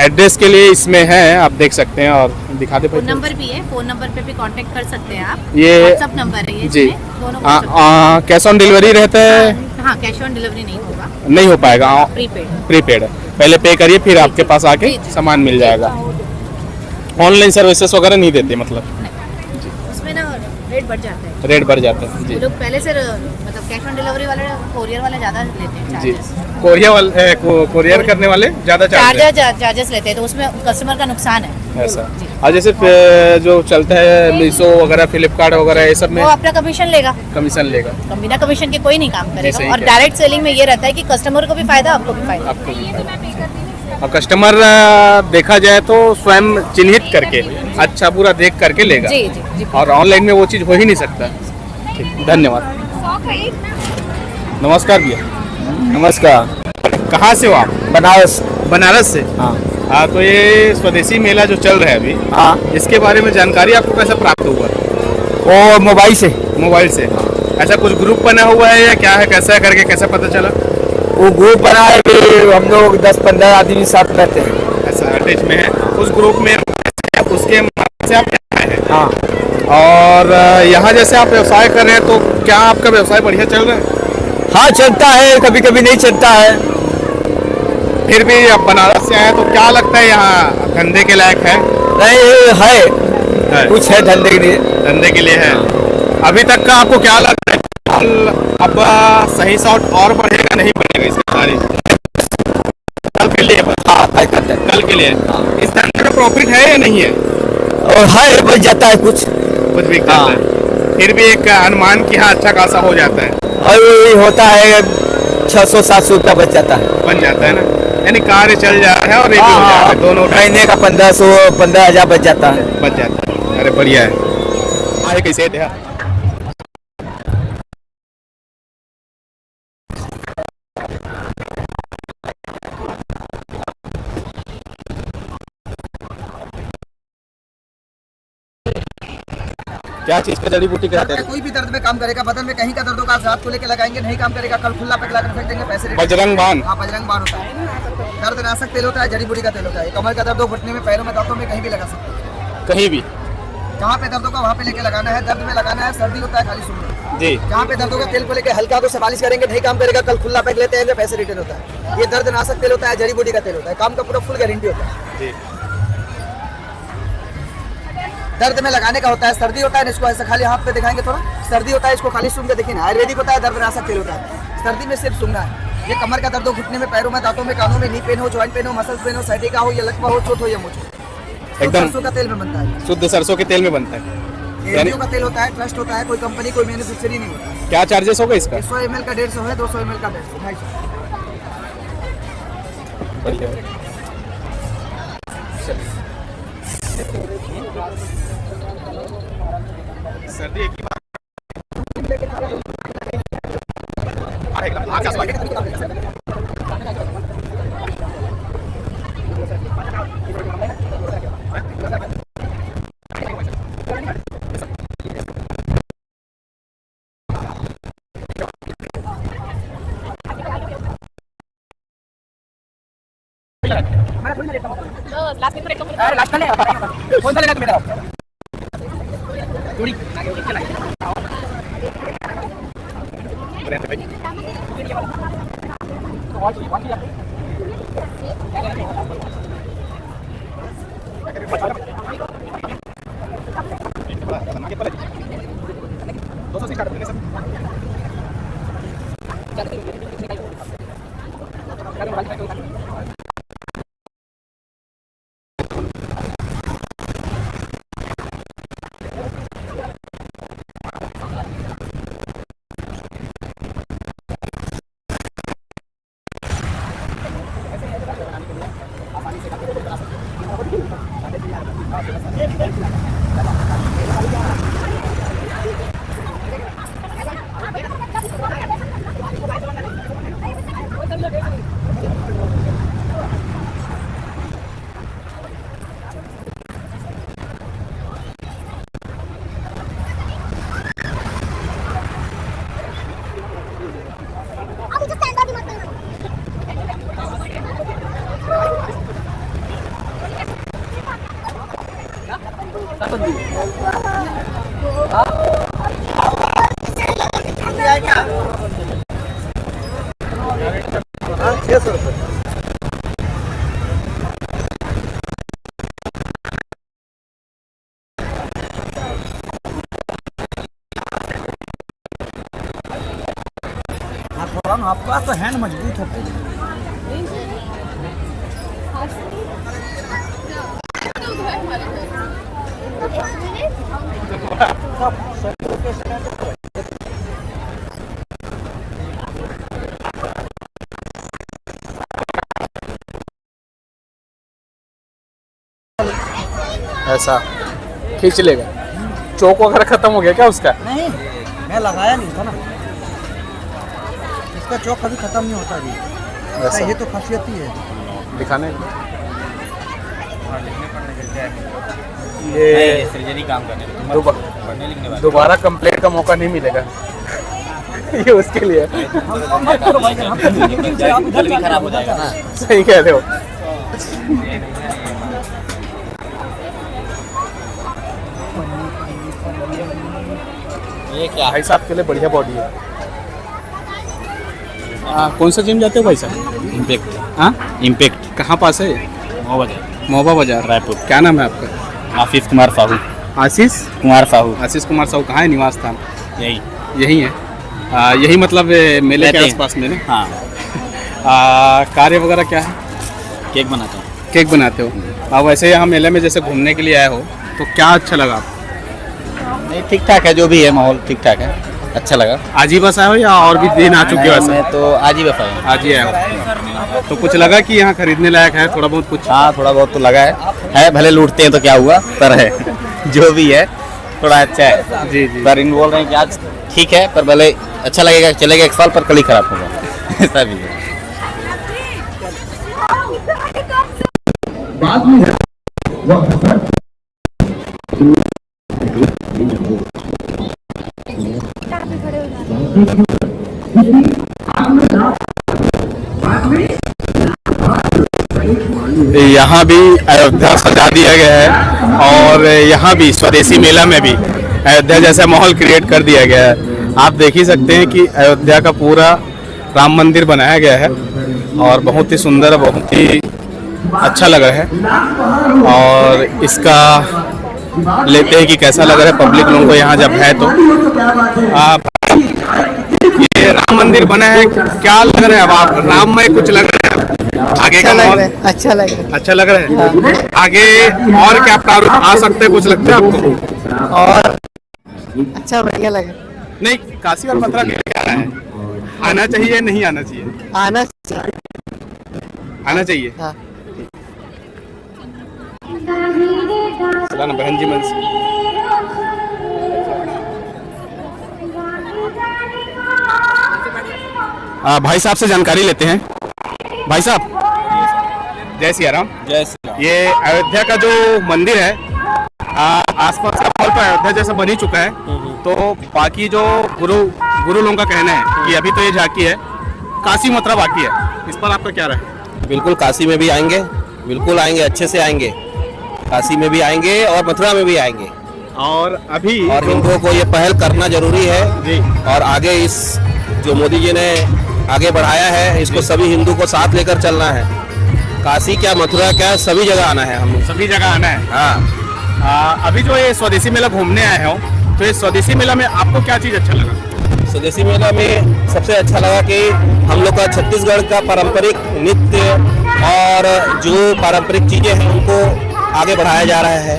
एड्रेस के लिए इसमें है, आप देख सकते हैं और दिखा दे। फोन नंबर भी है, फोन नंबर पे भी कांटेक्ट कर सकते हैं आप। ये व्हाट्सएप नंबर है ये। जी। इसमें दोनों WhatsApp कैश ऑन डिलीवरी रहता है? हाँ, कैश ऑन डिलीवरी नहीं होगा, नहीं हो पाएगा। प्रीपेड। प्रीपेड है, पहले पे करिए फिर आपके पास आके जी, जी। सामान मिल जाएगा। ऑनलाइन सर्विसेज वगैरह नहीं देते मतलब? उसमें ना रेट बढ़ जाता है। रेट बढ़ जाता है। वो जी लोग पहले से मतलब कैश ऑन डिलीवरी वाले, कोरियर वाले ज़्यादा लेते हैं जी। चार्जेस। कोरियर करने वाले ज़्यादा चार्ज चार्जेस लेते हैं, तो उसमें कस्टमर का नुकसान है। ऐसा। जी। और जैसे जो चलता है मीशो वगैरह, फ्लिपकार्ट वगैरह, ये सब में वो अपना कमीशन लेगा। कमीशन लेगा? बिना कमीशन के कोई नहीं काम सही करेगा। और कह डायरेक्ट सेलिंग में ये रहता है कि कस्टमर को भी फायदा, आपको भी फायदा। आपको भी फायदा। और कस्टमर देखा जाए तो स्वयं चिन्हित करके अच्छा बुरा देख करके लेगा। जी जी जी। और ऑनलाइन में वो चीज़ हो ही नहीं सकता। ठीक, धन्यवाद। नमस्कार भैया। नमस्कार। कहाँ से हो आप? बनारस। बनारस से? हाँ। तो ये स्वदेशी मेला जो चल रहा है अभी, हाँ। इसके बारे में जानकारी आपको कैसे प्राप्त हुआ? वो मोबाइल से। मोबाइल से? ऐसा कुछ ग्रुप बना हुआ है या क्या है, कैसा करके कैसे पता चला? वो ग्रुप बना है कि हम लोग 10-15 आदमी साथ रहते हैं। ऐसा अटैच में है उस ग्रुप में, उसके माध्यम से आप आए हैं? हाँ। और यहाँ जैसे आप व्यवसाय कर रहे हैं तो क्या आपका व्यवसाय बढ़िया चल रहा है? हाँ, चलता है, कभी कभी नहीं चलता है। फिर भी आप बनारस से आए तो क्या लगता है यहाँ धंधे के लायक है? नहीं है, कुछ है धंधे के लिए। धंधे के लिए है। अभी तक का आपको क्या लगता है अब सही शॉट और बढ़ेगा नहीं बढ़ेगा इसका सारी कल के लिए बस। हाँ कल के लिए इस धंधे में प्रॉफिट है या नहीं है? और है बच जाता है कुछ, कुछ भी करता है फिर भी एक अनुमान की हाँ अच्छा खासा हो जाता है और वही होता है 600-700 रुपया बच जाता है। बन जाता है ना, यानी कार्य चल जा रहा है और ये भी हो जा रहा है, दोनों महीने का 1500-15,000 बच जाता है। बच जाता है। अरे बढ़िया है। आगे कैसे है? क्या चीज का जड़ी बूटी कराते हैं? कोई भी दर्द में काम करेगा, बदन में कहीं का दर्द होगा आप रात को लेके लगाएंगे, नहीं काम करेगा कल खुला पे लगाकर फेंक देंगे, पैसे। बजरंग बाण। हाँ बजरंग बाण होता है, दर्दनाशक तेल होता है, जड़ी बूटी का तेल होता है। कमर का दर्द हो, घुटने में, पैरों में, दांतों में, कहीं भी लगा सकते हैं। कहीं भी जहाँ पे दर्द होगा वहाँ पे लेके लगाना है। दर्द में लगाना है, सर्दी होता है खाली सुन जी। जहाँ पे दर्द होगा तेल को लेके हल्का को से मालिश करेंगे, नहीं काम करेगा कल खुला पैक लेते हैं, पैसे रिटर्न होता है। ये दर्दनाशक तेल होता है, जड़ी बूटी का तेल होता है, काम का पूरा फुल गारंटी होता है जी। दर्द में लगाने का होता है। सर्दी होता है इसको ऐसा खाली हाथ पे दिखाएंगे, थोड़ा सर्दी होता है इसको खाली सूंघ के देखिए ना। आयुर्वेदिक होता है, दर्दनाशक तेल होता है, सर्दी में सिर्फ सूंघना है। ये कमर का दर्द हो, घुटने में, पैरों में, दांतों में, कानों में, नी पेन हो, ज्वाइंट पेन हो, मसल्स पेन हो, साइटिका हो या लकवा हो, चोट हो या मुझ एकदम सरसों का तेल में बनता है, शुद्ध सरसों के तेल में बनता है। एरियो का तेल होता है, ट्रस्ट होता है, कोई कंपनी कोई मैन्युफैक्चरिंग नहीं होता। क्या चार्जेस होगा इसका? 100 ml का 150 है, 200 ml का 150, 250। सर्दी एक ही बार आपका तो हैंड मजबूत है। ऐसा खींच लेगा। चौक वगैरह खत्म हो गया क्या उसका? नहीं, मैं लगाया नहीं था ना, इसका चौक कभी खत्म नहीं होता अभी। ये तो खासियत ही है दिखाने ये सर्जरी काम करने दोबारा कंप्लेंट का मौका नहीं मिलेगा। ये उसके लिए भी खराब हो जाएगा ना। सही कह रहे हो। ये क्या भाई साहब के लिए बढ़िया बॉडी है। कौन सा जिम जाते हो भाई साहब? इम्पैक्ट। हाँ, इम्पैक्ट कहाँ पास है? मोहबा बाजार रायपुर। क्या नाम है आपका? आशीष कुमार साहू। आशीष कुमार साहू। आशीष कुमार साहू कहाँ है निवास स्थान? यही यही है। यही मतलब मेले के रहते हैं। आसपास में ना हाँ, कार्य वगैरह क्या है? केक बनाता हूँ। केक बनाते हो? वैसे यहाँ मेले में जैसे घूमने के लिए आए हो तो क्या अच्छा लगा आपको? नहीं, ठीक ठाक है, जो भी है माहौल ठीक ठाक है, अच्छा लगा। आज ही बस आए हो या और भी दिन आ चुके हो ऐसा? मैं तो आज ही बस आया हूँ। आज ही आए हो तो कुछ लगा कि यहाँ खरीदने लायक है थोड़ा बहुत कुछ? हाँ, थोड़ा बहुत तो लगा है भले लूटते हैं तो क्या हुआ, पर है जो भी है थोड़ा अच्छा है। जी जी। पर इन बोल रहे हैं कि आज ठीक है, पर भले अच्छा लगेगा, चलेगा 1 साल, पर कल ही खराब होगा ऐसा भी है। यहाँ भी अयोध्या सजा दिया गया है और यहाँ भी स्वदेशी मेला में भी अयोध्या जैसा माहौल क्रिएट कर दिया गया है। आप देख ही सकते हैं कि अयोध्या का पूरा राम मंदिर बनाया गया है और बहुत ही सुंदर, बहुत ही अच्छा लग रहा है। और इसका लेते हैं कि कैसा लग रहा है पब्लिक लोगों को यहाँ जब है तो। आप ये राम मंदिर बना है, क्या लग रहा है अब आप? राम में कुछ लग रहा है आगे का माहौल? अच्छा लग रहा है। अच्छा लग रहा है। आगे और क्या प्रारूप आ सकते हैं, कुछ लगता है आपको? और अच्छा बढ़िया लगा। नहीं, काशी और मथुरा क्या है? आना चाहिए नहीं आना चाहिए? आना चाहिए। आना चाहिए। हाँ। चला ना बहन जी मन से। भाई साहब से जानकारी लेते हैं। भाई साहब, जय सिया राम। जय श्री राम। ये अयोध्या का जो मंदिर है, आसपास का माहौल तो अयोध्या जैसा बन ही चुका है, तो बाकी जो गुरु लोगों का कहना है कि अभी तो ये झांकी है, काशी मथुरा बाकी है, इस पर आपका क्या राय है? बिल्कुल काशी में भी आएंगे, बिल्कुल आएंगे, अच्छे से आएंगे। काशी में भी आएंगे और मथुरा में भी आएंगे। और अभी और हिंदुओं को ये पहल करना जरूरी है जी। और आगे इस जो मोदी जी ने आगे बढ़ाया है, इसको सभी हिंदू को साथ लेकर चलना है। काशी क्या, मथुरा क्या, सभी जगह आना है, हम सभी जगह आना है। हाँ। अभी जो ये स्वदेशी मेला घूमने आए हो, तो ये स्वदेशी मेला में आपको क्या चीज़ अच्छा लगा? स्वदेशी मेला में सबसे अच्छा लगा कि हम लोग का छत्तीसगढ़ का पारंपरिक नृत्य और जो पारंपरिक चीज़ें हैं उनको आगे बढ़ाया जा रहा है।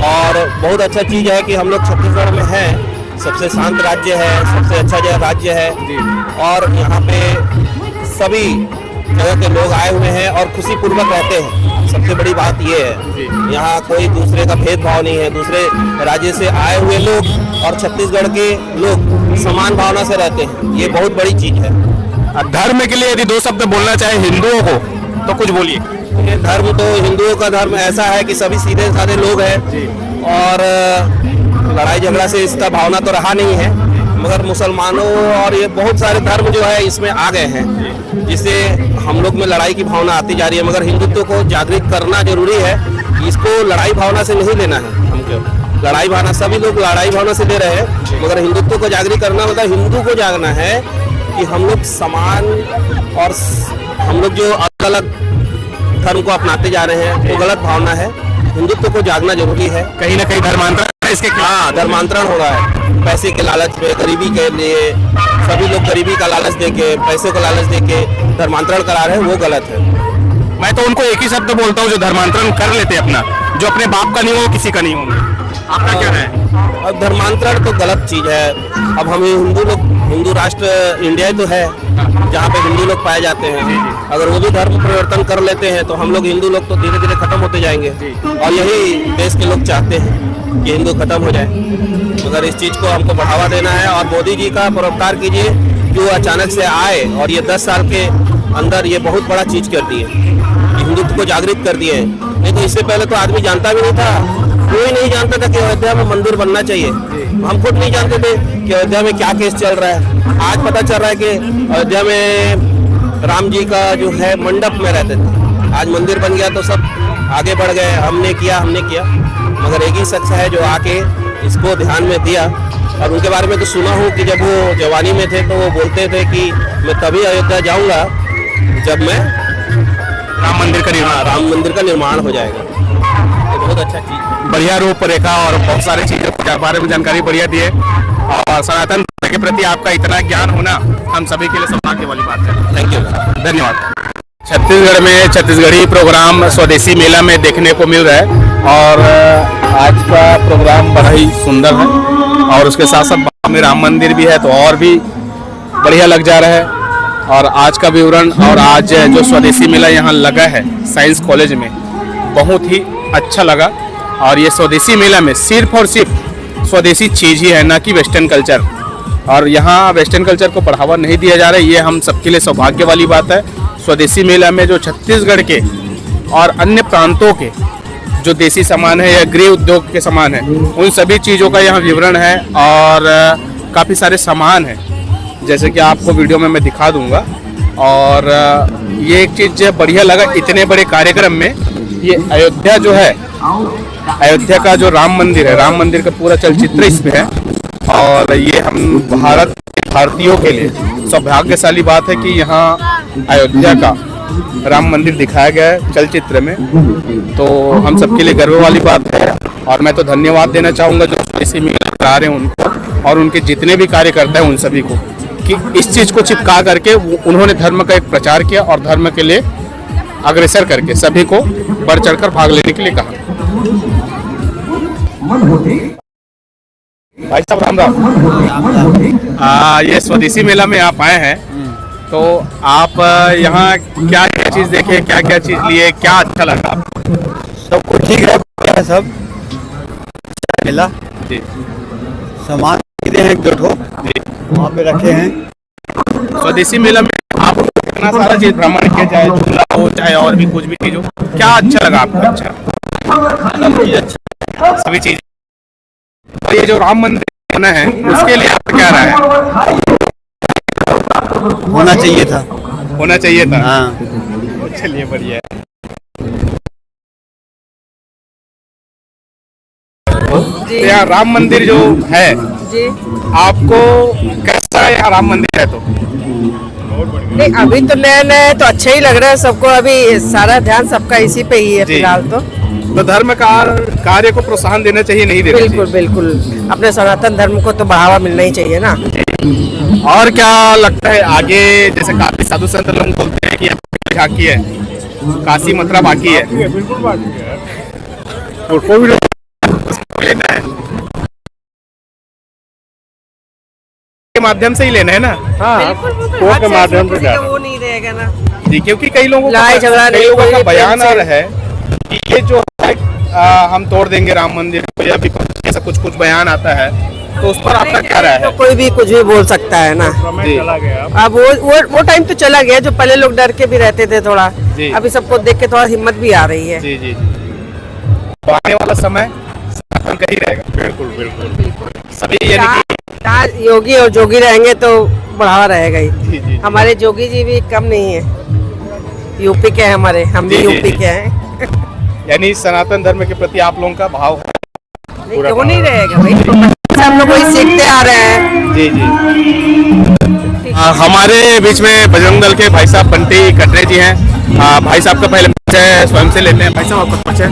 और बहुत अच्छा चीज़ है कि हम लोग छत्तीसगढ़ में हैं, सबसे शांत राज्य है, सबसे अच्छा राज्य है और यहाँ पे सभी जगह के लोग आए हुए हैं और खुशी पूर्वक रहते हैं। सबसे बड़ी बात ये है, यहाँ कोई दूसरे का भेदभाव नहीं है। दूसरे राज्य से आए हुए लोग और छत्तीसगढ़ के लोग समान भावना से रहते हैं, ये बहुत बड़ी चीज़ है। धर्म के लिए यदि 2 शब्द बोलना चाहे हिंदुओं को तो कुछ बोलिए। ये धर्म तो हिंदुओं का धर्म ऐसा है कि सभी सीधे साधे लोग हैं और लड़ाई झगड़ा से इसका भावना तो रहा नहीं है, मगर मुसलमानों और ये बहुत सारे धर्म जो है इसमें आ गए हैं, जिससे हम लोग में लड़ाई की भावना आती जा रही है। मगर हिंदुत्व को जागृत करना जरूरी है, इसको लड़ाई भावना से नहीं लेना है। हमको लड़ाई भावना, सभी लोग लड़ाई भावना से ले रहे हैं, मगर हिंदुत्व को जागृत करना मतलब हिंदू को जागना है कि हम लोग समान और हम लोग जो अलग अलग धर्म को अपनाते जा रहे हैं वो गलत भावना है। हिंदुत्व को जागना जरूरी है। कहीं ना कहीं धर्मांतरण इसके हाँ, धर्मांतरण हो रहा है, पैसे के लालच पे, गरीबी के लिए सभी लोग गरीबी का लालच देके, पैसे को लालच देके धर्मांतरण करा रहे हैं, वो गलत है। मैं तो उनको एक ही शब्द बोलता हूँ, जो धर्मांतरण कर लेते हैं अपना, जो अपने बाप का नहीं हो किसी का नहीं होंगे। आपका क्या है? अब धर्मांतरण तो गलत चीज है। अब हम हिंदू लोग, हिंदू राष्ट्र इंडिया तो है जहाँ पे हिंदू लोग पाए जाते हैं, अगर वो भी धर्म परिवर्तन कर लेते हैं तो हम लोग हिंदू लोग तो धीरे धीरे खत्म होते जाएंगे और यही देश के लोग चाहते हैं कि हिंदू खत्म हो जाए। मगर इस चीज को हमको बढ़ावा देना है और मोदी जी का परोपकार कीजिए, जो अचानक से आए और ये 10 साल के अंदर ये बहुत बड़ा चीज कर दी है, हिंदुत्व को जागृत कर दिए। नहीं तो इससे पहले तो आदमी जानता भी नहीं था, कोई नहीं जानता था कि अयोध्या में मंदिर बनना चाहिए। हम खुद नहीं जानते थे कि अयोध्या में क्या केस चल रहा है। आज पता चल रहा है कि अयोध्या में राम जी का जो है मंडप में रहते थे, आज मंदिर बन गया तो सब आगे बढ़ गए, हमने किया। मगर एक ही शख्स है जो आके इसको ध्यान में दिया और उनके बारे में तो सुना हूँ कि जब वो जवानी में थे तो वो बोलते थे कि मैं तभी अयोध्या जाऊँगा जब मैं राम मंदिर का निर्माण हो जाएगा। तो बहुत अच्छा चीज, बढ़िया रूपरेखा और बहुत सारी चीजों के बारे में जानकारी बढ़िया दी है और सनातन के प्रति आपका इतना ज्ञान होना हम सभी के लिए सौभाग्य वाली बात है। थैंक यू, धन्यवाद। छत्तीसगढ़ में छत्तीसगढ़ी प्रोग्राम स्वदेशी मेला में देखने को मिल रहा है और आज का प्रोग्राम बड़ा ही सुंदर है और उसके साथ साथ बाबा में राम मंदिर भी है तो और भी बढ़िया लग जा रहा है। और आज का विवरण और आज जो स्वदेशी मेला यहाँ लगा है साइंस कॉलेज में बहुत ही अच्छा लगा। और ये स्वदेशी मेला में सिर्फ और सिर्फ स्वदेशी चीज़ ही है, ना कि वेस्टर्न कल्चर। और यहाँ वेस्टर्न कल्चर को बढ़ावा नहीं दिया जा रहा है, ये हम सबके लिए सौभाग्य वाली बात है। स्वदेशी मेला में जो छत्तीसगढ़ के और अन्य प्रांतों के जो देसी सामान है या गृह उद्योग के सामान है उन सभी चीज़ों का यहाँ विवरण है और काफ़ी सारे सामान हैं जैसे कि आपको वीडियो में मैं दिखा दूंगा। और ये एक चीज़ बढ़िया लगा इतने बड़े कार्यक्रम में, ये अयोध्या जो है, अयोध्या का जो राम मंदिर है, राम मंदिर का पूरा चलचित्र इसमें है। और ये हम भारतीयों के लिए सौभाग्यशाली बात है कि यहाँ अयोध्या का राम मंदिर दिखाया गया है चलचित्र में, तो हम सबके लिए गर्व वाली बात है। और मैं तो धन्यवाद देना चाहूँगा जो स्वदेशी मेला करा रहे हैं उनको और उनके जितने भी कार्यकर्ता हैं उन सभी को कि इस चीज़ को चिपका करके उन्होंने धर्म का एक प्रचार किया और धर्म के लिए अग्रसर करके सभी को बढ़ चढ़कर भाग लेने के लिए कहा। भाई साहब राम राम। ये स्वदेशी मेला में आप आए हैं तो आप यहाँ क्या क्या चीज़ देखे, क्या क्या चीज़ लिए, क्या अच्छा लगा आपको? सब कुछ ठीक है, सब मेला जी सामान हैं एक दो वहाँ पे रखे हैं। स्वदेशी मेला में आप इतना सारा चीज भ्रमण किया, चाहे झूला हो चाहे और भी कुछ भी चीज हो, क्या अच्छा लगा आपको? अच्छा सभी चीज। और ये जो राम मंदिर बना है उसके लिए आपका क्या राय है? होना चाहिए था, होना चाहिए था। हाँ चलिए बढ़िया है। तो यहाँ राम मंदिर जो है जी, आपको कैसा है यहाँ राम मंदिर है? तो नहीं अभी तो नया नया है तो अच्छा ही लग रहा है सबको, अभी सारा ध्यान सबका इसी पे ही है फिलहाल। तो धर्म कार्य को प्रोत्साहन देना चाहिए, नहीं देना चाहिए? बिल्कुल बिल्कुल, अपने सनातन धर्म को तो बढ़ावा मिलना ही चाहिए ना। और क्या लगता है आगे, जैसे काफी साधु संत लोग बोलते हैं कि बाकी है, काशी मथुरा बाकी है, बिल्कुल बाकी है, उसको भी लेना है, के माध्यम से ही लेना है ना? हाँ, के माध्यम से वो नहीं रहेगा ना जी, क्योंकि कई लोगों का बयान आ रहा है कि ये जो है हम तोड़ देंगे राम मंदिर को या भी ऐसा कुछ कुछ बयान आता है, तो उस पर आपका क्या राय है? तो कोई भी कुछ भी बोल सकता है ना। चला गया अब वो टाइम तो चला गया जो पहले लोग डर के भी रहते थे थोड़ा, अभी सबको देख के थोड़ा हिम्मत भी आ रही है। जी जी जी, आने वाला समय सनातन का ही रहेगा। बिल्कुल बिल्कुल, सभी यानी योगी और जोगी रहेंगे तो बढ़ावा रहेगा ही। जी, हमारे जोगी जी भी कम नहीं है, यूपी के हैं हमारे, हम भी यूपी के हैं। यानी सनातन धर्म के प्रति आप लोगों का भाव है? क्यों नहीं रहेगा भाई, हम लोग वही सीखते आ रहे हैं। जी जी। हमारे बीच में बजरंग दल के भाई साहब बंटी कटरे जी हैं। भाई साहब का पहले परिचय स्वयं से लेते हैं। भाई साहब आपका परिचय?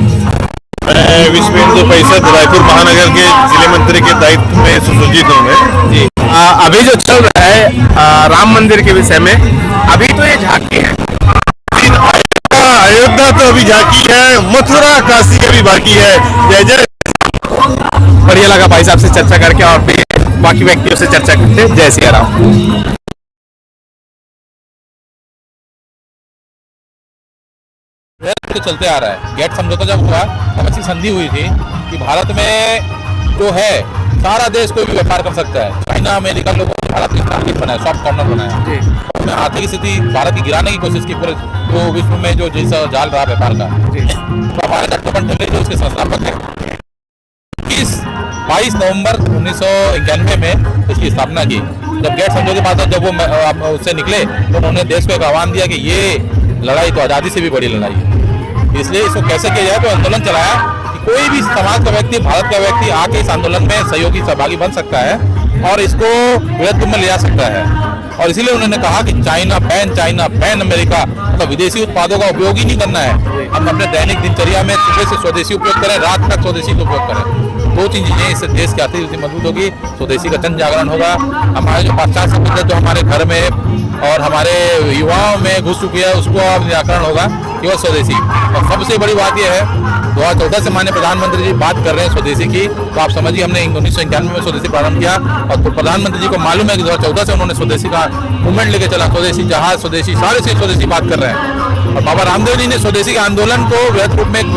मैं विश्व हिंदू परिषद रायपुर महानगर के जिले मंत्री के दायित्व में सुसज्जित हूँ मैं जी। अभी जो चल रहा है राम मंदिर के विषय में, अभी तो ये झांकी है, अयोध्या तो अभी झांकी है, मथुरा काशी का भी बाकी है। जय जय। बढ़िया लगा भाई साहब से चर्चा करके और भी बाकी व्यक्तियों से चर्चा करते। जय सिया राम। तो चलते आ रहा है। गेट समझौता जब हुआ तब ऐसी संधि हुई थी कि भारत में जो है सारा देश कोई भी व्यापार कर सकता है। चाइना अमेरिका लोगों ने भारत की टारगेट बनाया, सॉफ्ट कॉर्नर बनाया, उसमें आर्थिक स्थिति भारत की गिराने की कोशिश की पूरे जो विश्व में जो जैसा जाल रहा व्यापार का। तो हमारे डॉक्टर पंडित जो उसके संस्थापक है 22 नवंबर 1991 में इसकी स्थापना की। जब गेट समझौते के बाद जब वो उससे निकले तो उन्होंने देश को एक आह्वान दिया कि ये लड़ाई तो आज़ादी से भी बड़ी लड़ाई है, इसलिए इसको कैसे किया जाए। तो आंदोलन चलाया कि कोई भी समाज का व्यक्ति, भारत का व्यक्ति आके इस आंदोलन में सहयोगी सहभागी बन सकता है और इसको वृहद में ले जा सकता है। और इसीलिए उन्होंने कहा कि चाइना बैन अमेरिका, मतलब विदेशी उत्पादों का उपयोग ही नहीं करना है। हम अपने दैनिक दिनचर्या में सुबह से स्वदेशी उपयोग करें, रात तक स्वदेशी का उपयोग करें। दो तीन चीजें इससे देश की आर्थिक स्थिति मजबूत होगी, स्वदेशी का जन जागरण होगा। हमारे जो पाश्चात्य सभ्यता जो हमारे घर में और हमारे युवाओं में घुस चुकी है, उसको अब निराकरण होगा केवल स्वदेशी। और सबसे बड़ी बात यह है 2014 से माननीय प्रधानमंत्री जी बात कर रहे हैं स्वदेशी की, तो आप समझिए हमने 1991 में स्वदेशी प्रारंभ किया और तो प्रधानमंत्री जी को मालूम है कि 2014 से उन्होंने स्वदेशी का मूवमेंट लेके चला, स्वदेशी जहाज, स्वदेशी सारे से स्वदेशी बात कर रहे हैं। और बाबा रामदेव जी ने स्वदेशी के आंदोलन को वृहद रूप में एक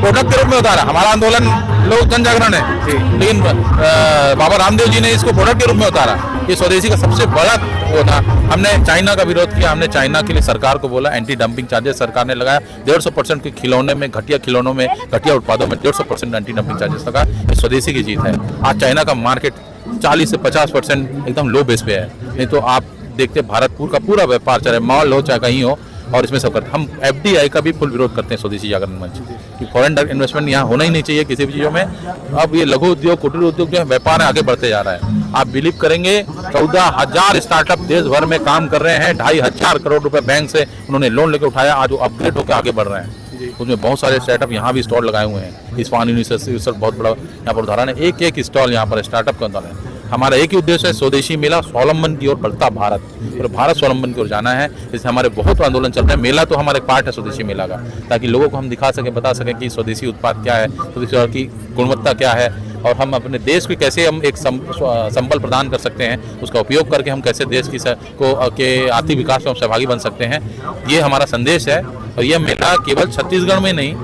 प्रोडक्ट के रूप में उतारा। हमारा आंदोलन लोक जन जागरण है, लेकिन बाबा रामदेव जी ने इसको प्रोडक्ट के रूप में उतारा। ये स्वदेशी का सबसे बड़ा वो था। हमने चाइना का विरोध किया, हमने चाइना के लिए सरकार को बोला एंटी डंपिंग चार्जेस सरकार ने लगाया। 150% के खिलौने में, घटिया खिलौनों में, घटिया उत्पादों में 150% एंटी डंपिंग चार्जेस लगा। ये स्वदेशी की जीत है। आज चाइना का मार्केट 40 से 50% एकदम लो बेस पे है। नहीं तो आप देखते भारत का पूरा व्यापार, चाहे मॉल हो चाहे कहीं हो, और इसमें सब करते। हम FDI का भी फुल विरोध करते हैं स्वदेशी जागरण मंच कि फॉरेन इन्वेस्टमेंट यहाँ होना ही नहीं चाहिए किसी भी चीज़ों में। अब ये लघु उद्योग, कुटीर उद्योग जो है, व्यापार आगे बढ़ते जा रहा है। आप बिलीव करेंगे 14,000 स्टार्टअप देश भर में काम कर रहे हैं। 2,500 करोड़ रुपए बैंक से उन्होंने लोन लेकर उठाया, आज वो अपग्रेड होकर आगे बढ़ रहे हैं। उसमें बहुत सारे स्टार्टअप यहाँ भी स्टॉल लगाए हुए हैं। इस्पान यूनिवर्सिटी बहुत बड़ा यहाँ पर उदाहरण है। एक स्टॉल यहाँ पर स्टार्टअप का उदाहरण है। हमारा एक ही उद्देश्य है, स्वदेशी मेला, स्वावलंबन की ओर बढ़ता भारत, और भारत स्वावलंबन की ओर जाना है। इससे हमारे बहुत आंदोलन चल रहे हैं। मेला तो हमारा एक पार्ट है स्वदेशी मेला का, ताकि लोगों को हम दिखा सकें, बता सकें कि स्वदेशी उत्पाद क्या है, स्वदेशी की गुणवत्ता क्या है, और हम अपने देश को कैसे हम एक संबल प्रदान कर सकते हैं, उसका उपयोग करके हम कैसे देश के आर्थिक विकास में हम सहभागी बन सकते हैं। ये हमारा संदेश है। और यह मेला केवल छत्तीसगढ़ में नहीं,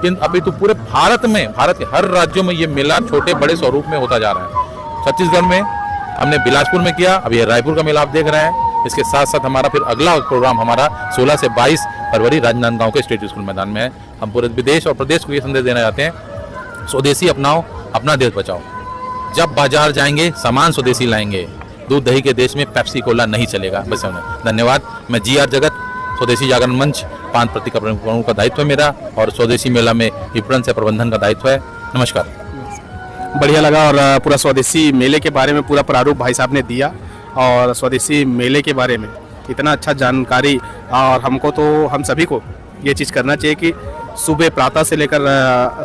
किंतु अभी तो पूरे भारत में, भारत के हर राज्यों में ये मेला छोटे बड़े स्वरूप में होता जा रहा है। छत्तीसगढ़ में हमने बिलासपुर में किया, अभी रायपुर का मेला आप देख रहे हैं। इसके साथ साथ हमारा फिर अगला प्रोग्राम हमारा 16 से 22 फरवरी राजनांदगांव के स्टेट स्कूल मैदान में है। हम पूरे विदेश और प्रदेश को ये संदेश देना चाहते हैं, स्वदेशी अपनाओ, अपना देश बचाओ। जब बाजार जाएंगे सामान स्वदेशी लाएंगे, दूध दही के देश में पेप्सी कोला नहीं चलेगा। बस धन्यवाद। मैं GR जगत, स्वदेशी जागरण मंच, 5 प्रतीक प्रमुख का दायित्व है मेरा, और स्वदेशी मेला में विपणन से प्रबंधन का दायित्व है। नमस्कार। बढ़िया लगा, और पूरा स्वदेशी मेले के बारे में पूरा प्रारूप भाई साहब ने दिया, और स्वदेशी मेले के बारे में इतना अच्छा जानकारी। और हमको तो, हम सभी को ये चीज़ करना चाहिए कि सुबह प्रातः से लेकर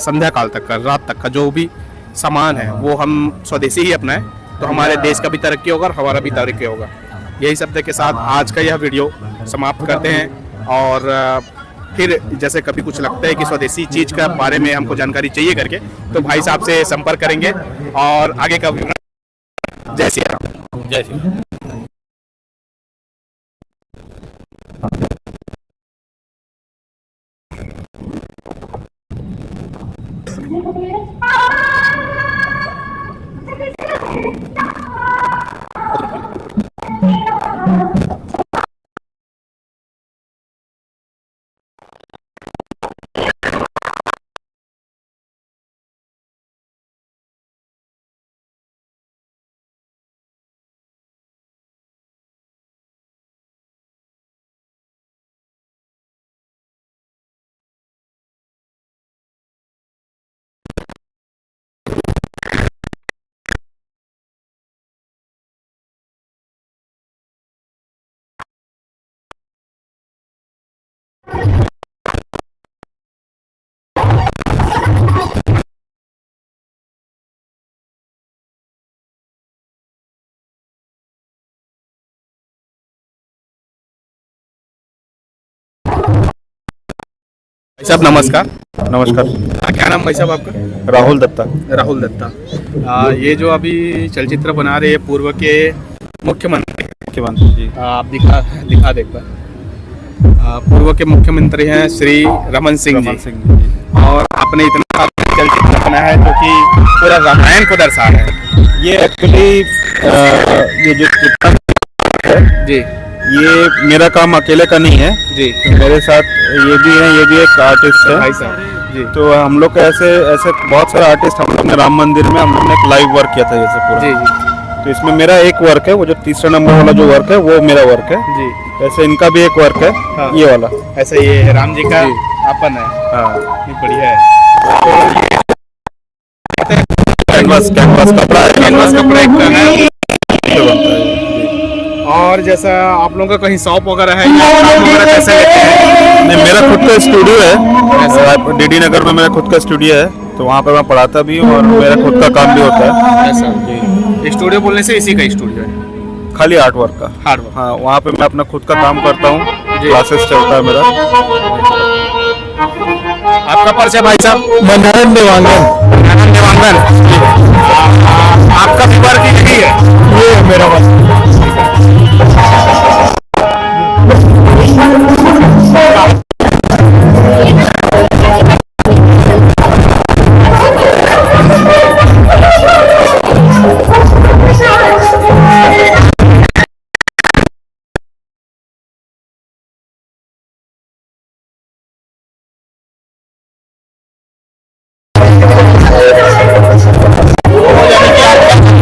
संध्या काल तक का, रात तक का जो भी सामान है वो हम स्वदेशी ही अपनाएं, तो हमारे देश का भी तरक्की होगा और हमारा भी तरक्की होगा। यही शब्द के साथ आज का यह वीडियो समाप्त करते हैं। और फिर जैसे कभी कुछ लगता है कि स्वदेशी चीज़ का बारे में हमको जानकारी चाहिए करके, तो भाई साहब से संपर्क करेंगे और आगे का विवरण। जय श्री राम। जय श्री राम। भाई साहब नमस्कार। नमस्कार। क्या नाम भाई साहब आपका? राहुल दत्ता। राहुल दत्ता। ये जो अभी चलचित्र बना रहे हैं पूर्व के मुख्यमंत्री जी, आप दिखा दे एक बार। पूर्व के मुख्यमंत्री हैं श्री रमन सिंह जी, और आपने इतना चलचित्र बनाया है जो कि पूरा रामायण को दर्शा रहा है। ये एक्चुअली ये जो चित्र है जी, ये मेरा काम अकेले का नहीं है जी, मेरे साथ ये भी है, ये भी एक आर्टिस्ट है भाई साहब जी। तो हम लोग ऐसे बहुत सारे आर्टिस्ट, हम लोग ने राम मंदिर में हम लोग ने एक लाइव वर्क किया था जैसे पूरा जी जी। तो इसमें मेरा एक वर्क है, वो जो 3रा नंबर वाला जो वर्क है वो मेरा वर्क है जी। ऐसे इनका भी एक वर्क है। हाँ। ये वाला ऐसा ये राम जी का अपन है। हाँ, ये बढ़िया है। कैनवास कपड़ा कैनवास कपड़ा एक का है। बनता है। और जैसा आप लोगों का कहीं शॉप वगैरह है या काम वगैरह कैसे लेते हैं? नहीं, मेरा खुद का स्टूडियो है, डीडी नगर में मेरा खुद का स्टूडियो है, तो वहाँ पे मैं पढ़ाता भी हूँ और मेरा खुद का काम भी होता है। ऐसा जी, स्टूडियो बोलने से इसी का स्टूडियो है, खाली आर्ट वर्क का। Hard work. हाँ, वहाँ पे मैं अपना खुद का काम करता हूँ, क्लासेस चलता है मेरा। आपका परिचय भाई साहब? मनोरंजन देवांगन। देवांगन, आपका विभाग की डिग्री है? ये है मेरा बस।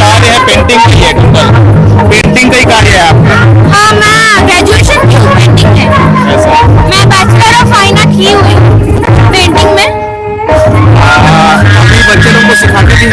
कार्य है पेंटिंग की है, टोटल पेंटिंग का ही कार्य है आपका? हाँ, मैं ग्रेजुएशन की हूँ पेंटिंग में। मैं बैचलर ऑफ फाइन आर्ट की हुई पेंटिंग में। अभी बच्चे लोग को सिखाती थी?